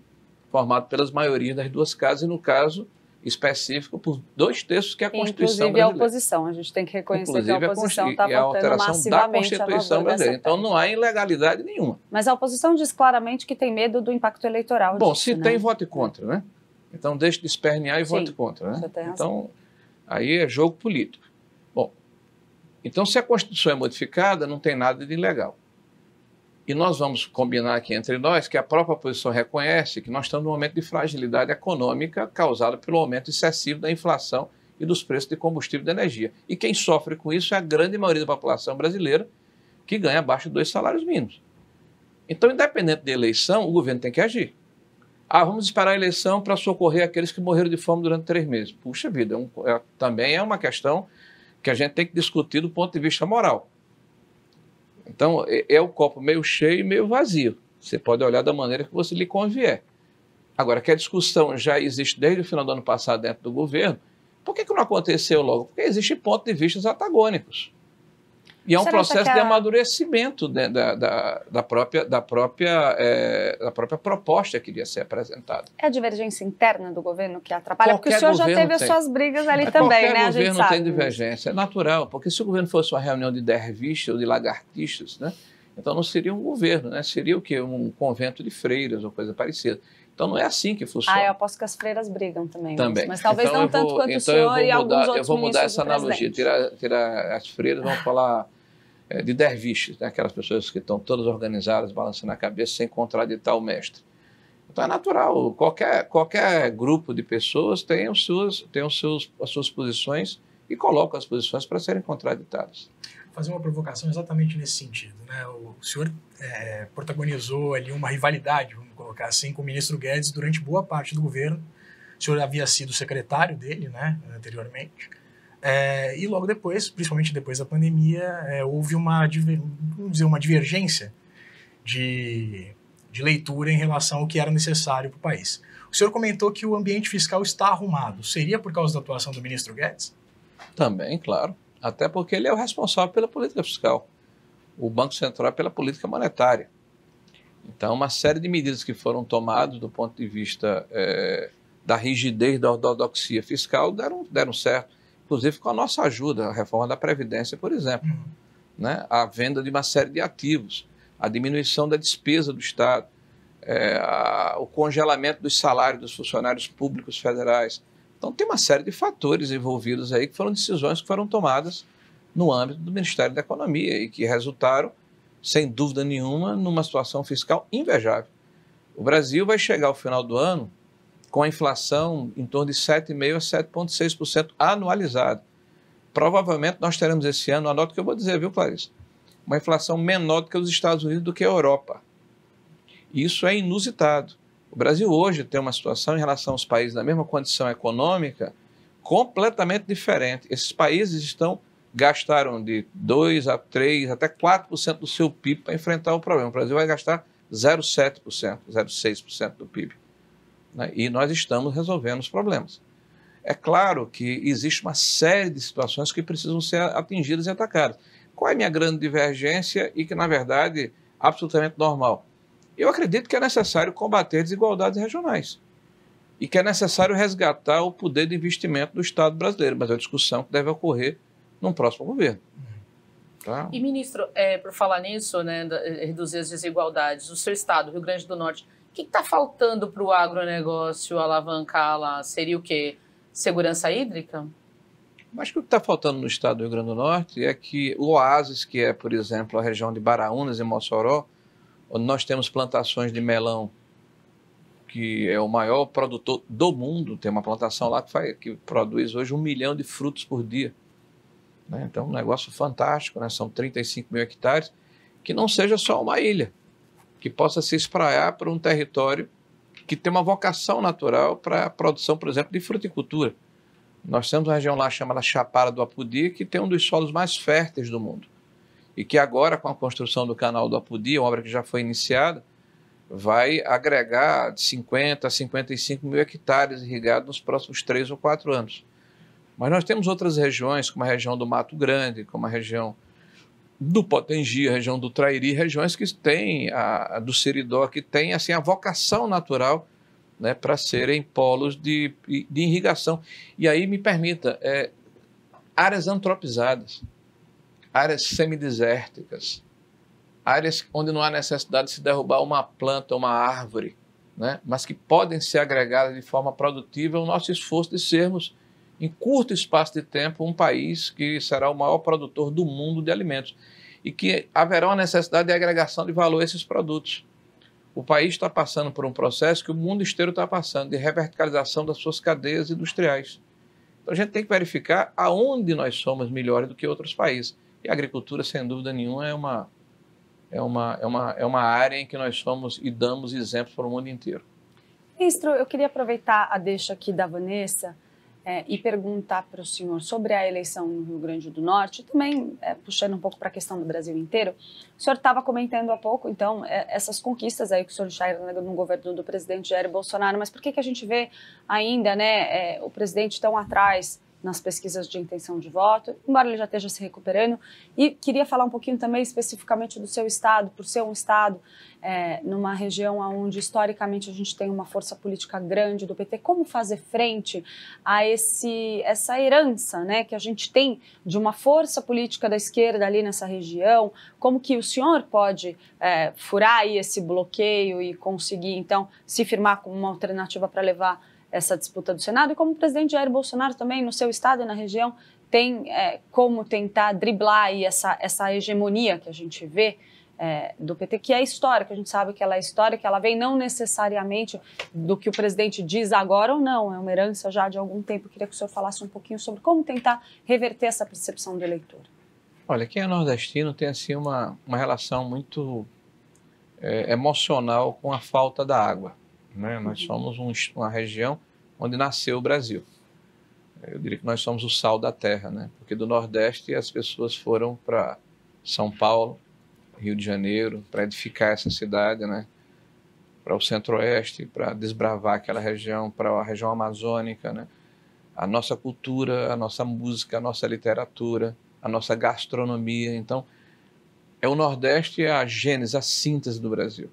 formado pelas maiorias das duas casas, e no caso específico, por 2/3 que é a Constituição brasileira. Inclusive a oposição. A gente tem que reconhecer que a oposição está votando massivamente da Constituição brasileira. Então não há ilegalidade nenhuma. Mas a oposição diz claramente que tem medo do impacto eleitoral. Bom, se tem, vote contra, né? Então deixe de espernear e vote contra, né? Então, aí é jogo político. Bom, então se a Constituição é modificada, não tem nada de ilegal. E nós vamos combinar aqui entre nós que a própria oposição reconhece que nós estamos num momento de fragilidade econômica causada pelo aumento excessivo da inflação e dos preços de combustível e de energia. E quem sofre com isso é a grande maioria da população brasileira, que ganha abaixo de 2 salários mínimos. Então, independente da eleição, o governo tem que agir. Vamos esperar a eleição para socorrer aqueles que morreram de fome durante 3 meses. Puxa vida, também é uma questão que a gente tem que discutir do ponto de vista moral. Então, é o copo meio cheio e meio vazio. Você pode olhar da maneira que você lhe convier. Agora, que a discussão já existe desde o final do ano passado dentro do governo, por que não aconteceu logo? Porque existem pontos de vista antagônicos. E é um processo de amadurecimento da própria proposta que iria ser apresentada. É a divergência interna do governo que atrapalha? Porque o senhor já teve as suas brigas ali Mas também, né? Qualquer governo tem divergência, é natural, porque se o governo fosse uma reunião de derviches ou de lagartixas, né, então não seria um governo, né, seria o quê? Um convento de freiras ou coisa parecida. Então não é assim que funciona. Eu aposto que as freiras brigam também. Mas talvez não tanto quanto o senhor e alguns outros ministros. Eu vou mudar essa analogia, tirar as freiras, vamos falar de derviches, né? Aquelas pessoas que estão todas organizadas, balançando a cabeça sem contraditar o mestre. Então é natural, qualquer grupo de pessoas tem as suas posições e coloca as posições para serem contraditadas. Vou fazer uma provocação exatamente nesse sentido, né? O senhor protagonizou ali uma rivalidade, vamos colocar assim, com o ministro Guedes durante boa parte do governo. O senhor havia sido secretário dele, né, anteriormente. E logo depois, principalmente depois da pandemia, houve uma divergência de leitura em relação ao que era necessário para o país. O senhor comentou que o ambiente fiscal está arrumado. Seria por causa da atuação do ministro Guedes? Também, claro. Até porque ele é o responsável pela política fiscal. O Banco Central pela política monetária. Então, uma série de medidas que foram tomadas do ponto de vista da rigidez, da ortodoxia fiscal, deram certo. Inclusive com a nossa ajuda, a reforma da Previdência, por exemplo. Né? A venda de uma série de ativos, a diminuição da despesa do Estado, o congelamento dos salários dos funcionários públicos federais. Então, tem uma série de fatores envolvidos aí que foram decisões que foram tomadas no âmbito do Ministério da Economia e que resultaram, sem dúvida nenhuma, numa situação fiscal invejável. O Brasil vai chegar ao final do ano com a inflação em torno de 7,5% a 7,6% anualizado. Provavelmente nós teremos esse ano, anota o que eu vou dizer, viu, Clarice? Uma inflação menor do que os Estados Unidos, do que a Europa. Isso é inusitado. O Brasil hoje tem uma situação em relação aos países da mesma condição econômica completamente diferente. Esses países gastaram de 2% a 3%, até 4% do seu PIB para enfrentar o problema. O Brasil vai gastar 0,7%, 0,6% do PIB. Né? E nós estamos resolvendo os problemas. É claro que existe uma série de situações que precisam ser atingidas e atacadas. Qual é a minha grande divergência e que, na verdade, é absolutamente normal? Eu acredito que é necessário combater desigualdades regionais e que é necessário resgatar o poder de investimento do Estado brasileiro, mas é uma discussão que deve ocorrer num próximo governo. Tá? E, ministro, por falar nisso, né, reduzir as desigualdades, o seu Estado, Rio Grande do Norte, o que está faltando para o agronegócio alavancar lá? Seria o quê? Segurança hídrica? Mas o que está faltando no Estado do Rio Grande do Norte é que o oásis, que é, por exemplo, a região de Baraúnas e Mossoró, onde nós temos plantações de melão, que é o maior produtor do mundo, tem uma plantação lá que produz hoje 1 milhão de frutos por dia. Né? Então, um negócio fantástico, né? São 35 mil hectares, que não seja só uma ilha, que possa se espraiar por um território que tem uma vocação natural para a produção, por exemplo, de fruticultura. Nós temos uma região lá chamada Chapada do Apodi, que tem um dos solos mais férteis do mundo. E que agora, com a construção do canal do Apodi, uma obra que já foi iniciada, vai agregar de 50 a 55 mil hectares irrigados nos próximos 3 ou 4 anos. Mas nós temos outras regiões, como a região do Mato Grande, como a região do Potengi, a região do Trairi, regiões que têm, a do Seridó, que têm assim, a vocação natural, né, para serem polos de irrigação. E aí, me permita, áreas antropizadas, áreas semidesérticas, áreas onde não há necessidade de se derrubar uma planta, uma árvore, né, mas que podem ser agregadas de forma produtiva, o nosso esforço de sermos, em curto espaço de tempo, um país que será o maior produtor do mundo de alimentos e que haverá uma necessidade de agregação de valor a esses produtos. O país está passando por um processo que o mundo inteiro está passando, de reverticalização das suas cadeias industriais. Então a gente tem que verificar aonde nós somos melhores do que outros países. E a agricultura, sem dúvida nenhuma, é uma área em que nós somos e damos exemplos para o mundo inteiro. Ministro, eu queria aproveitar a deixa aqui da Vanessa e perguntar para o senhor sobre a eleição no Rio Grande do Norte, também puxando um pouco para a questão do Brasil inteiro. O senhor estava comentando há pouco, então, essas conquistas aí que o senhor enxerga no governo do presidente Jair Bolsonaro, mas por que a gente vê ainda, né, o presidente tão atrás nas pesquisas de intenção de voto, embora ele já esteja se recuperando. E queria falar um pouquinho também especificamente do seu estado, por ser um estado numa região onde historicamente a gente tem uma força política grande do PT. Como fazer frente a essa herança, né, que a gente tem de uma força política da esquerda ali nessa região? Como que o senhor pode furar aí esse bloqueio e conseguir, então, se firmar como uma alternativa para levar essa disputa do Senado? E como o presidente Jair Bolsonaro também, no seu estado e na região, tem como tentar driblar aí essa hegemonia que a gente vê do PT, que é histórica, a gente sabe que ela é histórica, que ela vem não necessariamente do que o presidente diz agora ou não, é uma herança já de algum tempo. Eu queria que o senhor falasse um pouquinho sobre como tentar reverter essa percepção do eleitor. Olha, quem é nordestino tem assim uma relação muito emocional com a falta da água, né? Nós somos uma região onde nasceu o Brasil. Eu diria que nós somos o sal da terra, né? Porque do Nordeste as pessoas foram para São Paulo, Rio de Janeiro, para edificar essa cidade, né? Para o Centro-Oeste, para desbravar aquela região, para a região amazônica, né? A nossa cultura, a nossa música, a nossa literatura, a nossa gastronomia. Então, o Nordeste é a gênese, a síntese do Brasil.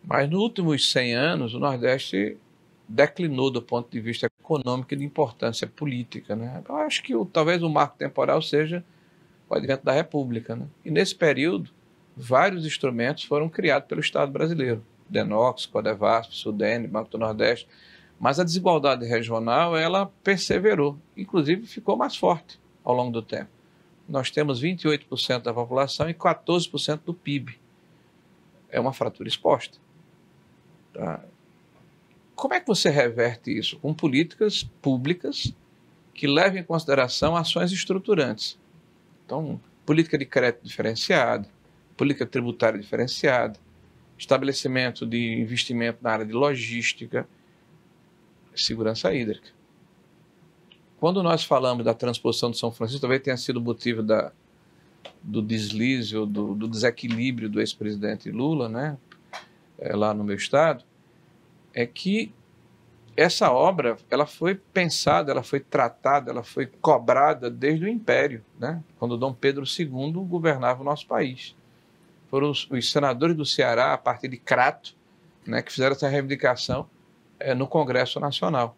Mas nos últimos 100 anos, o Nordeste declinou do ponto de vista econômico e de importância política, né? Eu acho que talvez o marco temporal seja o advento da República, né? E nesse período, vários instrumentos foram criados pelo Estado brasileiro. Denox, Codevasf, Sudene, Banco do Nordeste. Mas a desigualdade regional, ela perseverou. Inclusive, ficou mais forte ao longo do tempo. Nós temos 28% da população e 14% do PIB. É uma fratura exposta. Tá? Como é que você reverte isso? Com políticas públicas que levem em consideração ações estruturantes. Então, política de crédito diferenciada, política tributária diferenciada, estabelecimento de investimento na área de logística, segurança hídrica. Quando nós falamos da transposição de São Francisco, talvez tenha sido o motivo do deslize ou do desequilíbrio do ex-presidente Lula, né, lá no meu estado, é que essa obra ela foi pensada, ela foi tratada, ela foi cobrada desde o Império, né, quando Dom Pedro II governava o nosso país. Foram os senadores do Ceará, a partir de Crato, né, que fizeram essa reivindicação no Congresso Nacional.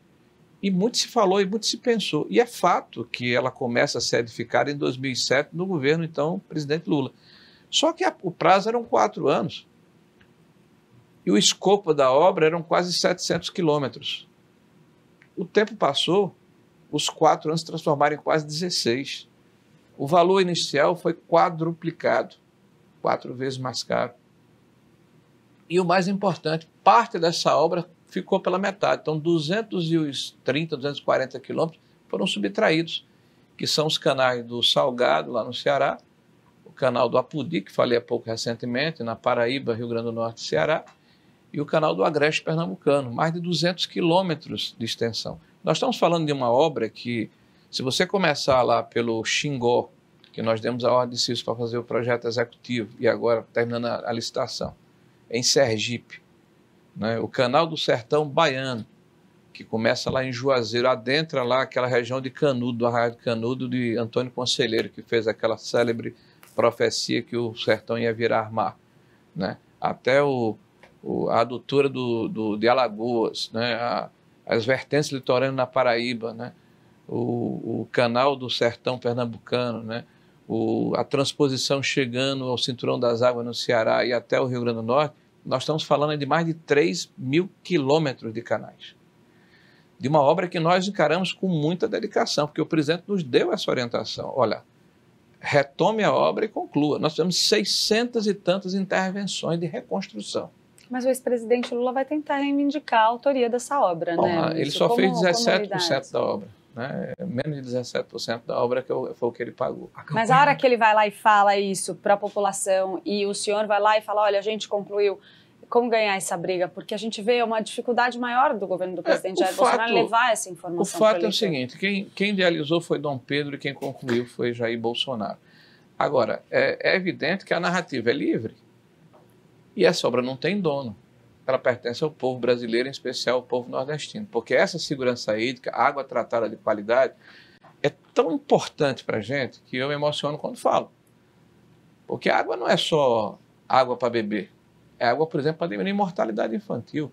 E muito se falou e muito se pensou. E é fato que ela começa a ser edificada em 2007 no governo, então, presidente Lula. Só que o prazo eram 4 anos. E o escopo da obra eram quase 700 quilômetros. O tempo passou, os 4 anos se transformaram em quase 16. O valor inicial foi quadruplicado, 4 vezes mais caro. E o mais importante, parte dessa obra ficou pela metade. Então, 230, 240 quilômetros foram subtraídos, que são os canais do Salgado, lá no Ceará, o canal do Apudi, que falei há pouco recentemente, na Paraíba, Rio Grande do Norte e Ceará, e o canal do Agreste Pernambucano, mais de 200 quilômetros de extensão. Nós estamos falando de uma obra que, se você começar lá pelo Xingó, que nós demos a ordem de serviço para fazer o projeto executivo, e agora terminando a licitação, em Sergipe, né, o canal do Sertão Baiano, que começa lá em Juazeiro, adentra lá aquela região de Canudo, do Arraial de Canudo, de Antônio Conselheiro, que fez aquela célebre profecia que o sertão ia virar mar, né, até a adutora de Alagoas, né, as vertentes litorâneas na Paraíba, né, o canal do Sertão Pernambucano, né, a transposição chegando ao Cinturão das Águas no Ceará e até o Rio Grande do Norte. Nós estamos falando de mais de 3.000 quilômetros de canais. De uma obra que nós encaramos com muita dedicação, porque o presidente nos deu essa orientação. Olha, retome a obra e conclua. Nós temos 600 e tantas intervenções de reconstrução. Mas o ex-presidente Lula vai tentar reivindicar a autoria dessa obra, Bom, né? Ele só fez 17% da obra. Né? Menos de 17% da obra foi o que ele pagou. Mas a hora que ele vai lá e fala isso para a população e o senhor vai lá e fala, olha, a gente concluiu, como ganhar essa briga? Porque a gente vê uma dificuldade maior do governo do presidente Jair Bolsonaro levar essa informação. O fato é o seguinte, quem idealizou foi Dom Pedro e quem concluiu foi Jair Bolsonaro. Agora, é evidente que a narrativa é livre e essa obra não tem dono. ela pertence ao povo brasileiro, em especial ao povo nordestino. Porque essa segurança hídrica, água tratada de qualidade, é tão importante para a gente que eu me emociono quando falo. Porque a água não é só água para beber. É água, por exemplo, para diminuir a mortalidade infantil.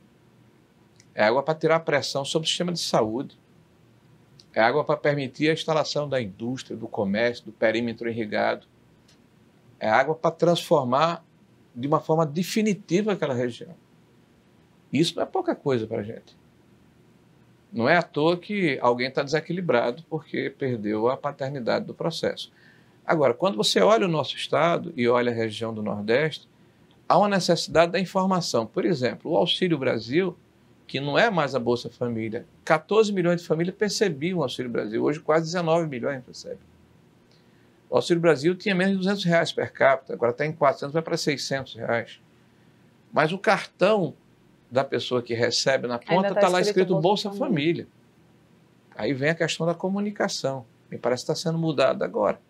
É água para tirar a pressão sobre o sistema de saúde. É água para permitir a instalação da indústria, do comércio, do perímetro irrigado. É água para transformar de uma forma definitiva aquela região. Isso não é pouca coisa para a gente. Não é à toa que alguém está desequilibrado porque perdeu a paternidade do processo. Agora, quando você olha o nosso estado e olha a região do Nordeste, há uma necessidade da informação. Por exemplo, o Auxílio Brasil, que não é mais a Bolsa Família, 14 milhões de famílias percebiam o Auxílio Brasil, hoje quase 19 milhões recebem. O Auxílio Brasil tinha menos de R$200 per capita, agora está em 400, vai para R$600. Mas o cartão da pessoa que recebe na ponta está lá escrito Bolsa Família. Aí vem a questão da comunicação. Me parece que está sendo mudada agora.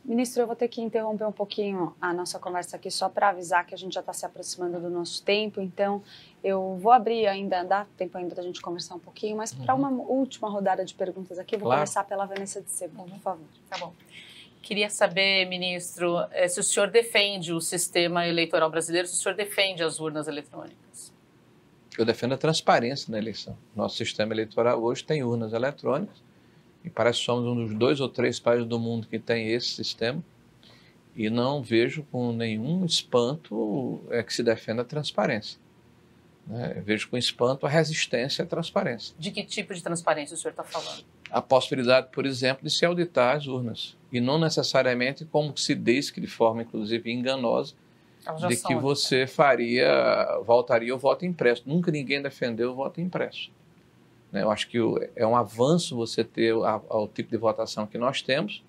Ministro, eu vou ter que interromper um pouquinho a nossa conversa aqui só para avisar que a gente já está se aproximando do nosso tempo, então eu vou abrir ainda, dá tempo ainda da gente conversar um pouquinho, mas para uma última rodada de perguntas aqui, eu vou começar pela Vanessa de Sebo, por favor. Tá bom. Queria saber, ministro, se o senhor defende o sistema eleitoral brasileiro, se o senhor defende as urnas eletrônicas. Eu defendo a transparência na eleição. Nosso sistema eleitoral hoje tem urnas eletrônicas, e parece que somos um dos 2 ou 3 países do mundo que tem esse sistema, e não vejo com nenhum espanto que se defenda a transparência. Eu vejo com espanto a resistência à transparência. De que tipo de transparência o senhor está falando? A possibilidade, por exemplo, de se auditar as urnas, e não necessariamente como se diz, que de forma inclusive enganosa, de que você voltaria ao voto impresso. Nunca ninguém defendeu o voto impresso. Eu acho que é um avanço você ter o tipo de votação que nós temos.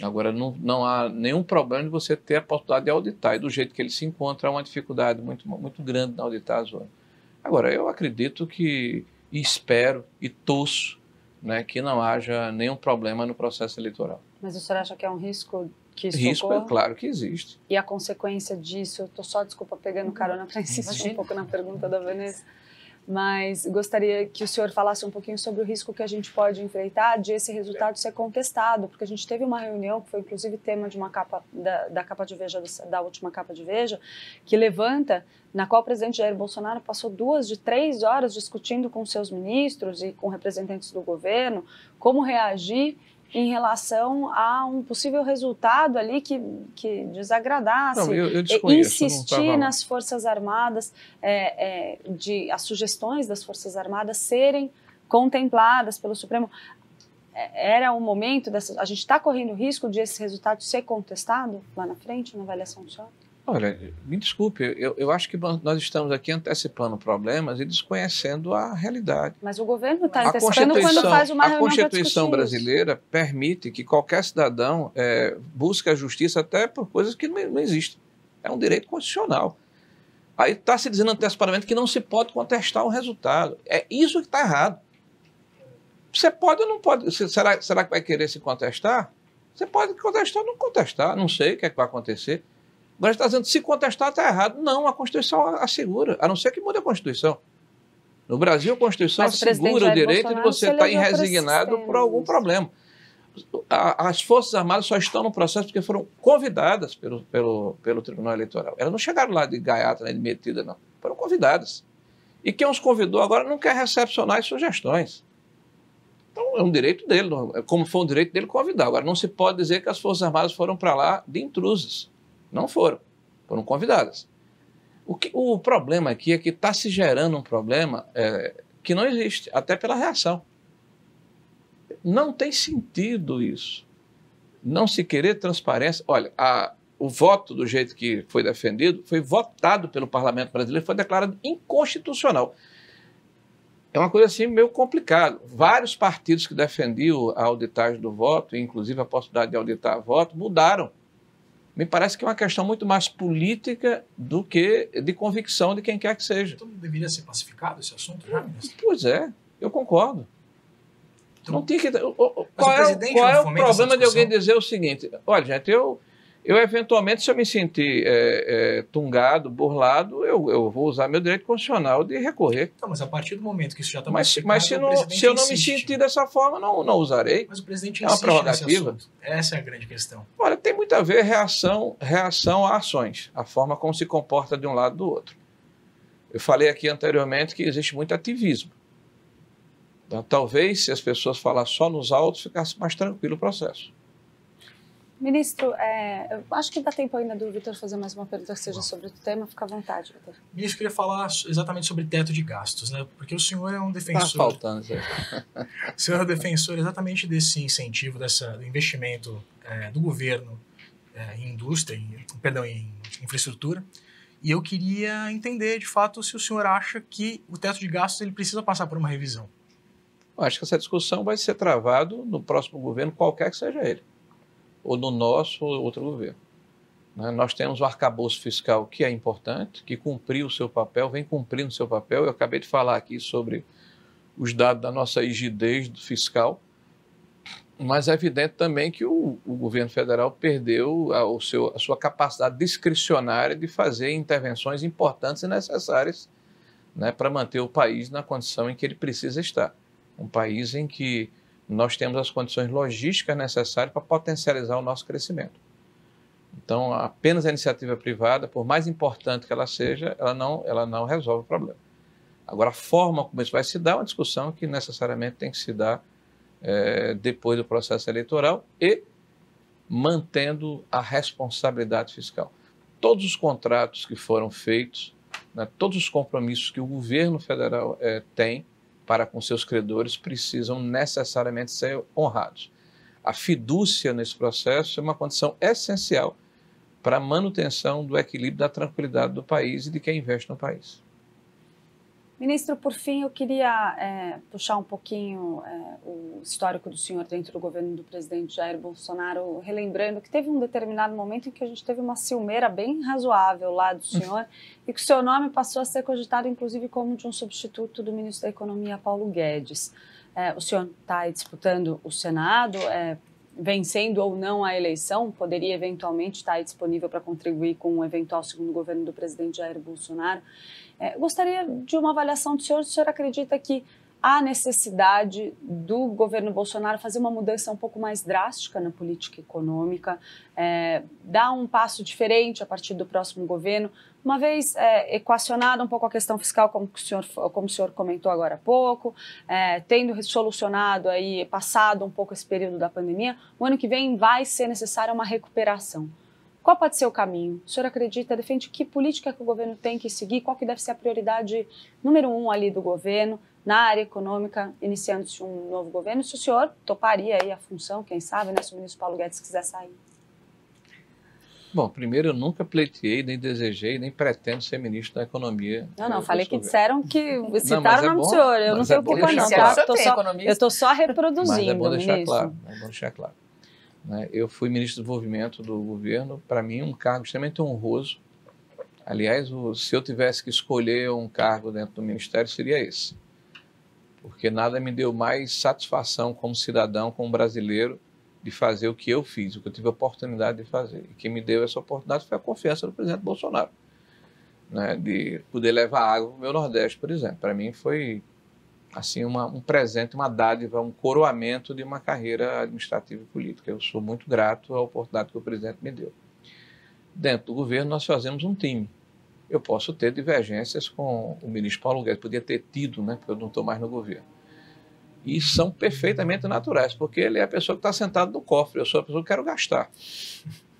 Agora, não há nenhum problema de você ter a possibilidade de auditar. E do jeito que ele se encontra, há uma dificuldade muito, muito grande de auditar as urnas. Agora, eu acredito que, e espero, e torço, que não haja nenhum problema no processo eleitoral. Mas o senhor acha que é um risco que isso Risco ocorra? é claro que existe. E a consequência disso, eu estou só, desculpa, pegando carona para insistir um pouco na pergunta da Vanessa, mas gostaria que o senhor falasse um pouquinho sobre o risco que a gente pode enfrentar de esse resultado ser contestado, porque a gente teve uma reunião, que foi inclusive tema de uma capa, da capa de Veja, da última capa de Veja, que levanta, na qual o presidente Jair Bolsonaro passou 2 de 3 horas discutindo com seus ministros e com representantes do governo como reagir em relação a um possível resultado ali que desagradasse, não, eu desconheço, insistir nas Forças Armadas, as sugestões das Forças Armadas serem contempladas pelo Supremo. Era o momento, a gente está correndo o risco de esse resultado ser contestado lá na frente, na avaliação do senhor? Olha, me desculpe, eu acho que nós estamos aqui antecipando problemas e desconhecendo a realidade. Mas o governo está antecipando quando faz uma reunião. A Constituição brasileira permite que qualquer cidadão busque a justiça até por coisas que não existem. É um direito constitucional. Aí está se dizendo antecipadamente que não se pode contestar o resultado. É isso que está errado. Você pode ou não pode? Será que vai querer se contestar? Você pode contestar ou não contestar. Não sei o que é que vai acontecer. Agora está dizendo que se contestar está errado. Não, a Constituição assegura, a não ser que mude a Constituição. No Brasil, a Constituição assegura o direito de você estar resignado por algum problema. As Forças Armadas só estão no processo porque foram convidadas pelo Tribunal Eleitoral. Elas não chegaram lá de gaiata, nem de metida, não. Foram convidadas. E quem os convidou agora não quer recepcionar as sugestões. Então, é um direito dele, como foi um direito dele convidar. Agora, não se pode dizer que as Forças Armadas foram para lá de intrusas. Não foram convidadas. O problema aqui é que está se gerando um problema que não existe, até pela reação. Não tem sentido isso. Não se querer transparência. Olha, o voto do jeito que foi defendido foi votado pelo Parlamento brasileiro, foi declarado inconstitucional. É uma coisa assim meio complicada. Vários partidos que defendiam a auditagem do voto, inclusive a possibilidade de auditar voto, mudaram. Me parece que é uma questão muito mais política do que de convicção de quem quer que seja. Então deveria ser pacificado esse assunto já, ministro? Pois é, eu concordo. Então, não tem que... Qual é o problema de alguém dizer o seguinte? Olha, gente, eu Eu, eventualmente, se eu me sentir tungado, burlado, eu vou usar meu direito constitucional de recorrer. Então, mas a partir do momento que isso já está mas se eu não me sentir dessa forma, não usarei. Mas o presidente é uma insiste nesse prerrogativa. assunto. Essa é a grande questão. Olha, tem muito a ver reação a ações, a forma como se comporta de um lado do outro. Eu falei aqui anteriormente que existe muito ativismo. Então, talvez, se as pessoas falassem só nos autos, ficasse mais tranquilo o processo. Ministro, eu acho que dá tempo ainda do Vitor fazer mais uma pergunta que seja sobre o tema. Fica à vontade, Vitor. Ministro, eu queria falar exatamente sobre teto de gastos, né? Porque o senhor é um defensor... Está faltando, Zé. O senhor é um defensor exatamente desse incentivo, do investimento do governo em indústria, em infraestrutura. E eu queria entender, de fato, se o senhor acha que o teto de gastos ele precisa passar por uma revisão. Eu acho que essa discussão vai ser travada no próximo governo, qualquer que seja ele. Ou no nosso ou outro governo. Nós temos o arcabouço fiscal, que é importante, que cumpriu o seu papel, vem cumprindo o seu papel. Eu acabei de falar aqui sobre os dados da nossa rigidez fiscal, mas é evidente também que o governo federal perdeu a sua capacidade discricionária de fazer intervenções importantes e necessárias, né, para manter o país na condição em que ele precisa estar. Um país em que nós temos as condições logísticas necessárias para potencializar o nosso crescimento. Então, apenas a iniciativa privada, por mais importante que ela seja, ela não resolve o problema. Agora, a forma como isso vai se dar é uma discussão que necessariamente tem que se dar depois do processo eleitoral e mantendo a responsabilidade fiscal. Todos os contratos que foram feitos, né, todos os compromissos que o governo federal tem para com seus credores precisam necessariamente ser honrados. A fidúcia nesse processo é uma condição essencial para a manutenção do equilíbrio, da tranquilidade do país e de quem investe no país. Ministro, por fim, eu queria puxar um pouquinho o histórico do senhor dentro do governo do presidente Jair Bolsonaro, relembrando que teve um determinado momento em que a gente teve uma ciumeira bem razoável lá do senhor e que o seu nome passou a ser cogitado, inclusive, como de um substituto do ministro da Economia, Paulo Guedes. O senhor está disputando o Senado, vencendo ou não a eleição, poderia eventualmente estar disponível para contribuir com um eventual segundo governo do presidente Jair Bolsonaro. Gostaria de uma avaliação do senhor. O senhor acredita que há necessidade do governo Bolsonaro fazer uma mudança um pouco mais drástica na política econômica, dar um passo diferente a partir do próximo governo, uma vez equacionada um pouco a questão fiscal, como o senhor comentou agora há pouco, tendo solucionado aí, passado um pouco esse período da pandemia, o ano que vem vai ser necessária uma recuperação. Qual pode ser o caminho? O senhor acredita, defende que política que o governo tem que seguir? Qual que deve ser a prioridade número 1 ali do governo, na área econômica, iniciando-se um novo governo? Se o senhor toparia aí a função, quem sabe, né, se o ministro Paulo Guedes quiser sair? Bom, primeiro, eu nunca pleiteei, nem desejei, nem pretendo ser ministro da Economia. Não, falei que disseram que citaram o nome do senhor. Eu não tenho culpa não, tá? Eu estou só reproduzindo, mas é bom deixar ministro. claro, é bom deixar claro. Eu fui ministro do Desenvolvimento do governo, para mim um cargo extremamente honroso. Aliás, se eu tivesse que escolher um cargo dentro do ministério, seria esse. Porque nada me deu mais satisfação como cidadão, como brasileiro, de fazer o que eu fiz, o que eu tive a oportunidade de fazer. E quem me deu essa oportunidade foi a confiança do presidente Bolsonaro, né, de poder levar água para o meu Nordeste, por exemplo. Para mim foi assim, um presente, uma dádiva, um coroamento de uma carreira administrativa e política. Eu sou muito grato à oportunidade que o presidente me deu. Dentro do governo, nós fazemos um time. Eu posso ter divergências com o ministro Paulo Guedes, podia ter tido, né, porque eu não estou mais no governo. E são perfeitamente naturais, porque ele é a pessoa que está sentada no cofre, eu sou a pessoa que quero gastar,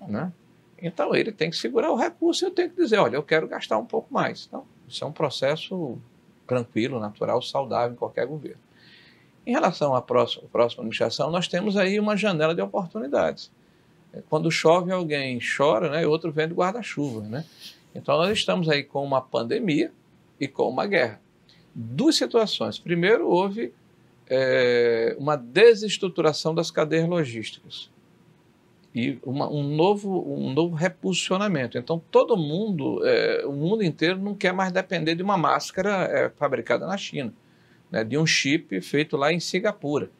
né? Então, ele tem que segurar o recurso e eu tenho que dizer, olha, eu quero gastar um pouco mais. Então, isso é um processo tranquilo, natural, saudável em qualquer governo. Em relação à próxima administração, nós temos aí uma janela de oportunidades. Quando chove, alguém chora, né, e outro vem do guarda-chuva, né? Então, nós estamos aí com uma pandemia e com uma guerra. Duas situações. Primeiro, houve uma desestruturação das cadeias logísticas e um novo reposicionamento. Então, todo mundo, o mundo inteiro não quer mais depender de uma máscara fabricada na China, né, de um chip feito lá em Singapura,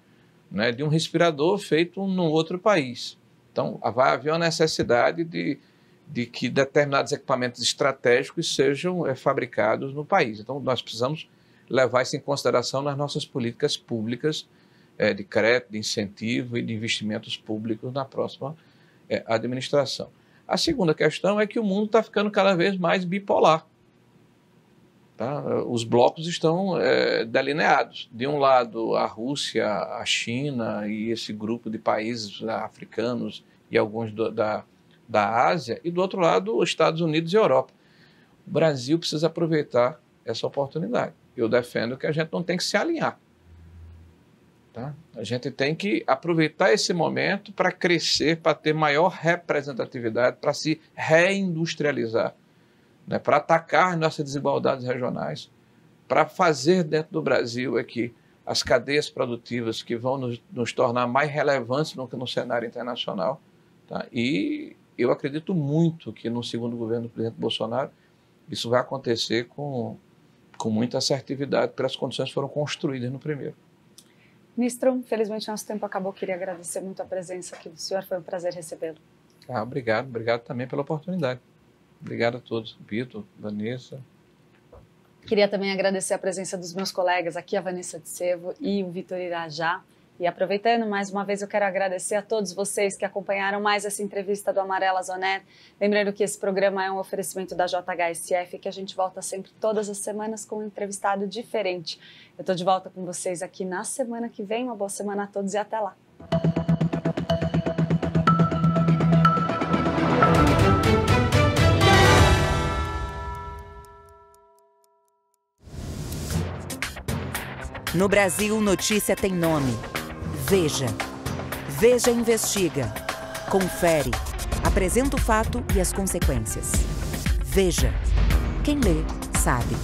né, de um respirador feito num outro país. Então, vai haver uma necessidade de que determinados equipamentos estratégicos sejam fabricados no país. Então, nós precisamos levar isso em consideração nas nossas políticas públicas de crédito, de incentivo e de investimentos públicos na próxima administração. A segunda questão é que o mundo está ficando cada vez mais bipolar. Tá? Os blocos estão delineados. De um lado, a Rússia, a China e esse grupo de países africanos e alguns da Ásia, e do outro lado, os Estados Unidos e a Europa. O Brasil precisa aproveitar essa oportunidade. Eu defendo que a gente não tem que se alinhar. Tá? A gente tem que aproveitar esse momento para crescer, para ter maior representatividade, para se reindustrializar, né? Para atacar nossas desigualdades regionais, para fazer dentro do Brasil aqui as cadeias produtivas que vão nos tornar mais relevantes no cenário internacional. Tá? E eu acredito muito que no segundo governo do presidente Bolsonaro isso vai acontecer com muita assertividade, porque as condições foram construídas no primeiro. Ministro, infelizmente nosso tempo acabou. Queria agradecer muito a presença aqui do senhor, foi um prazer recebê-lo. Obrigado também pela oportunidade. Obrigado a todos, Vitor, Vanessa. Queria também agradecer a presença dos meus colegas aqui, a Vanessa de Sevo e o Vitor Irajá. E aproveitando, mais uma vez eu quero agradecer a todos vocês que acompanharam mais essa entrevista do Amarellas On Air. Lembrando que esse programa é um oferecimento da JHSF, que a gente volta sempre todas as semanas com um entrevistado diferente. Eu estou de volta com vocês aqui na semana que vem. Uma boa semana a todos e até lá. No Brasil, notícia tem nome. Veja. Veja investiga. Confere. Apresenta o fato e as consequências. Veja. Quem lê, sabe.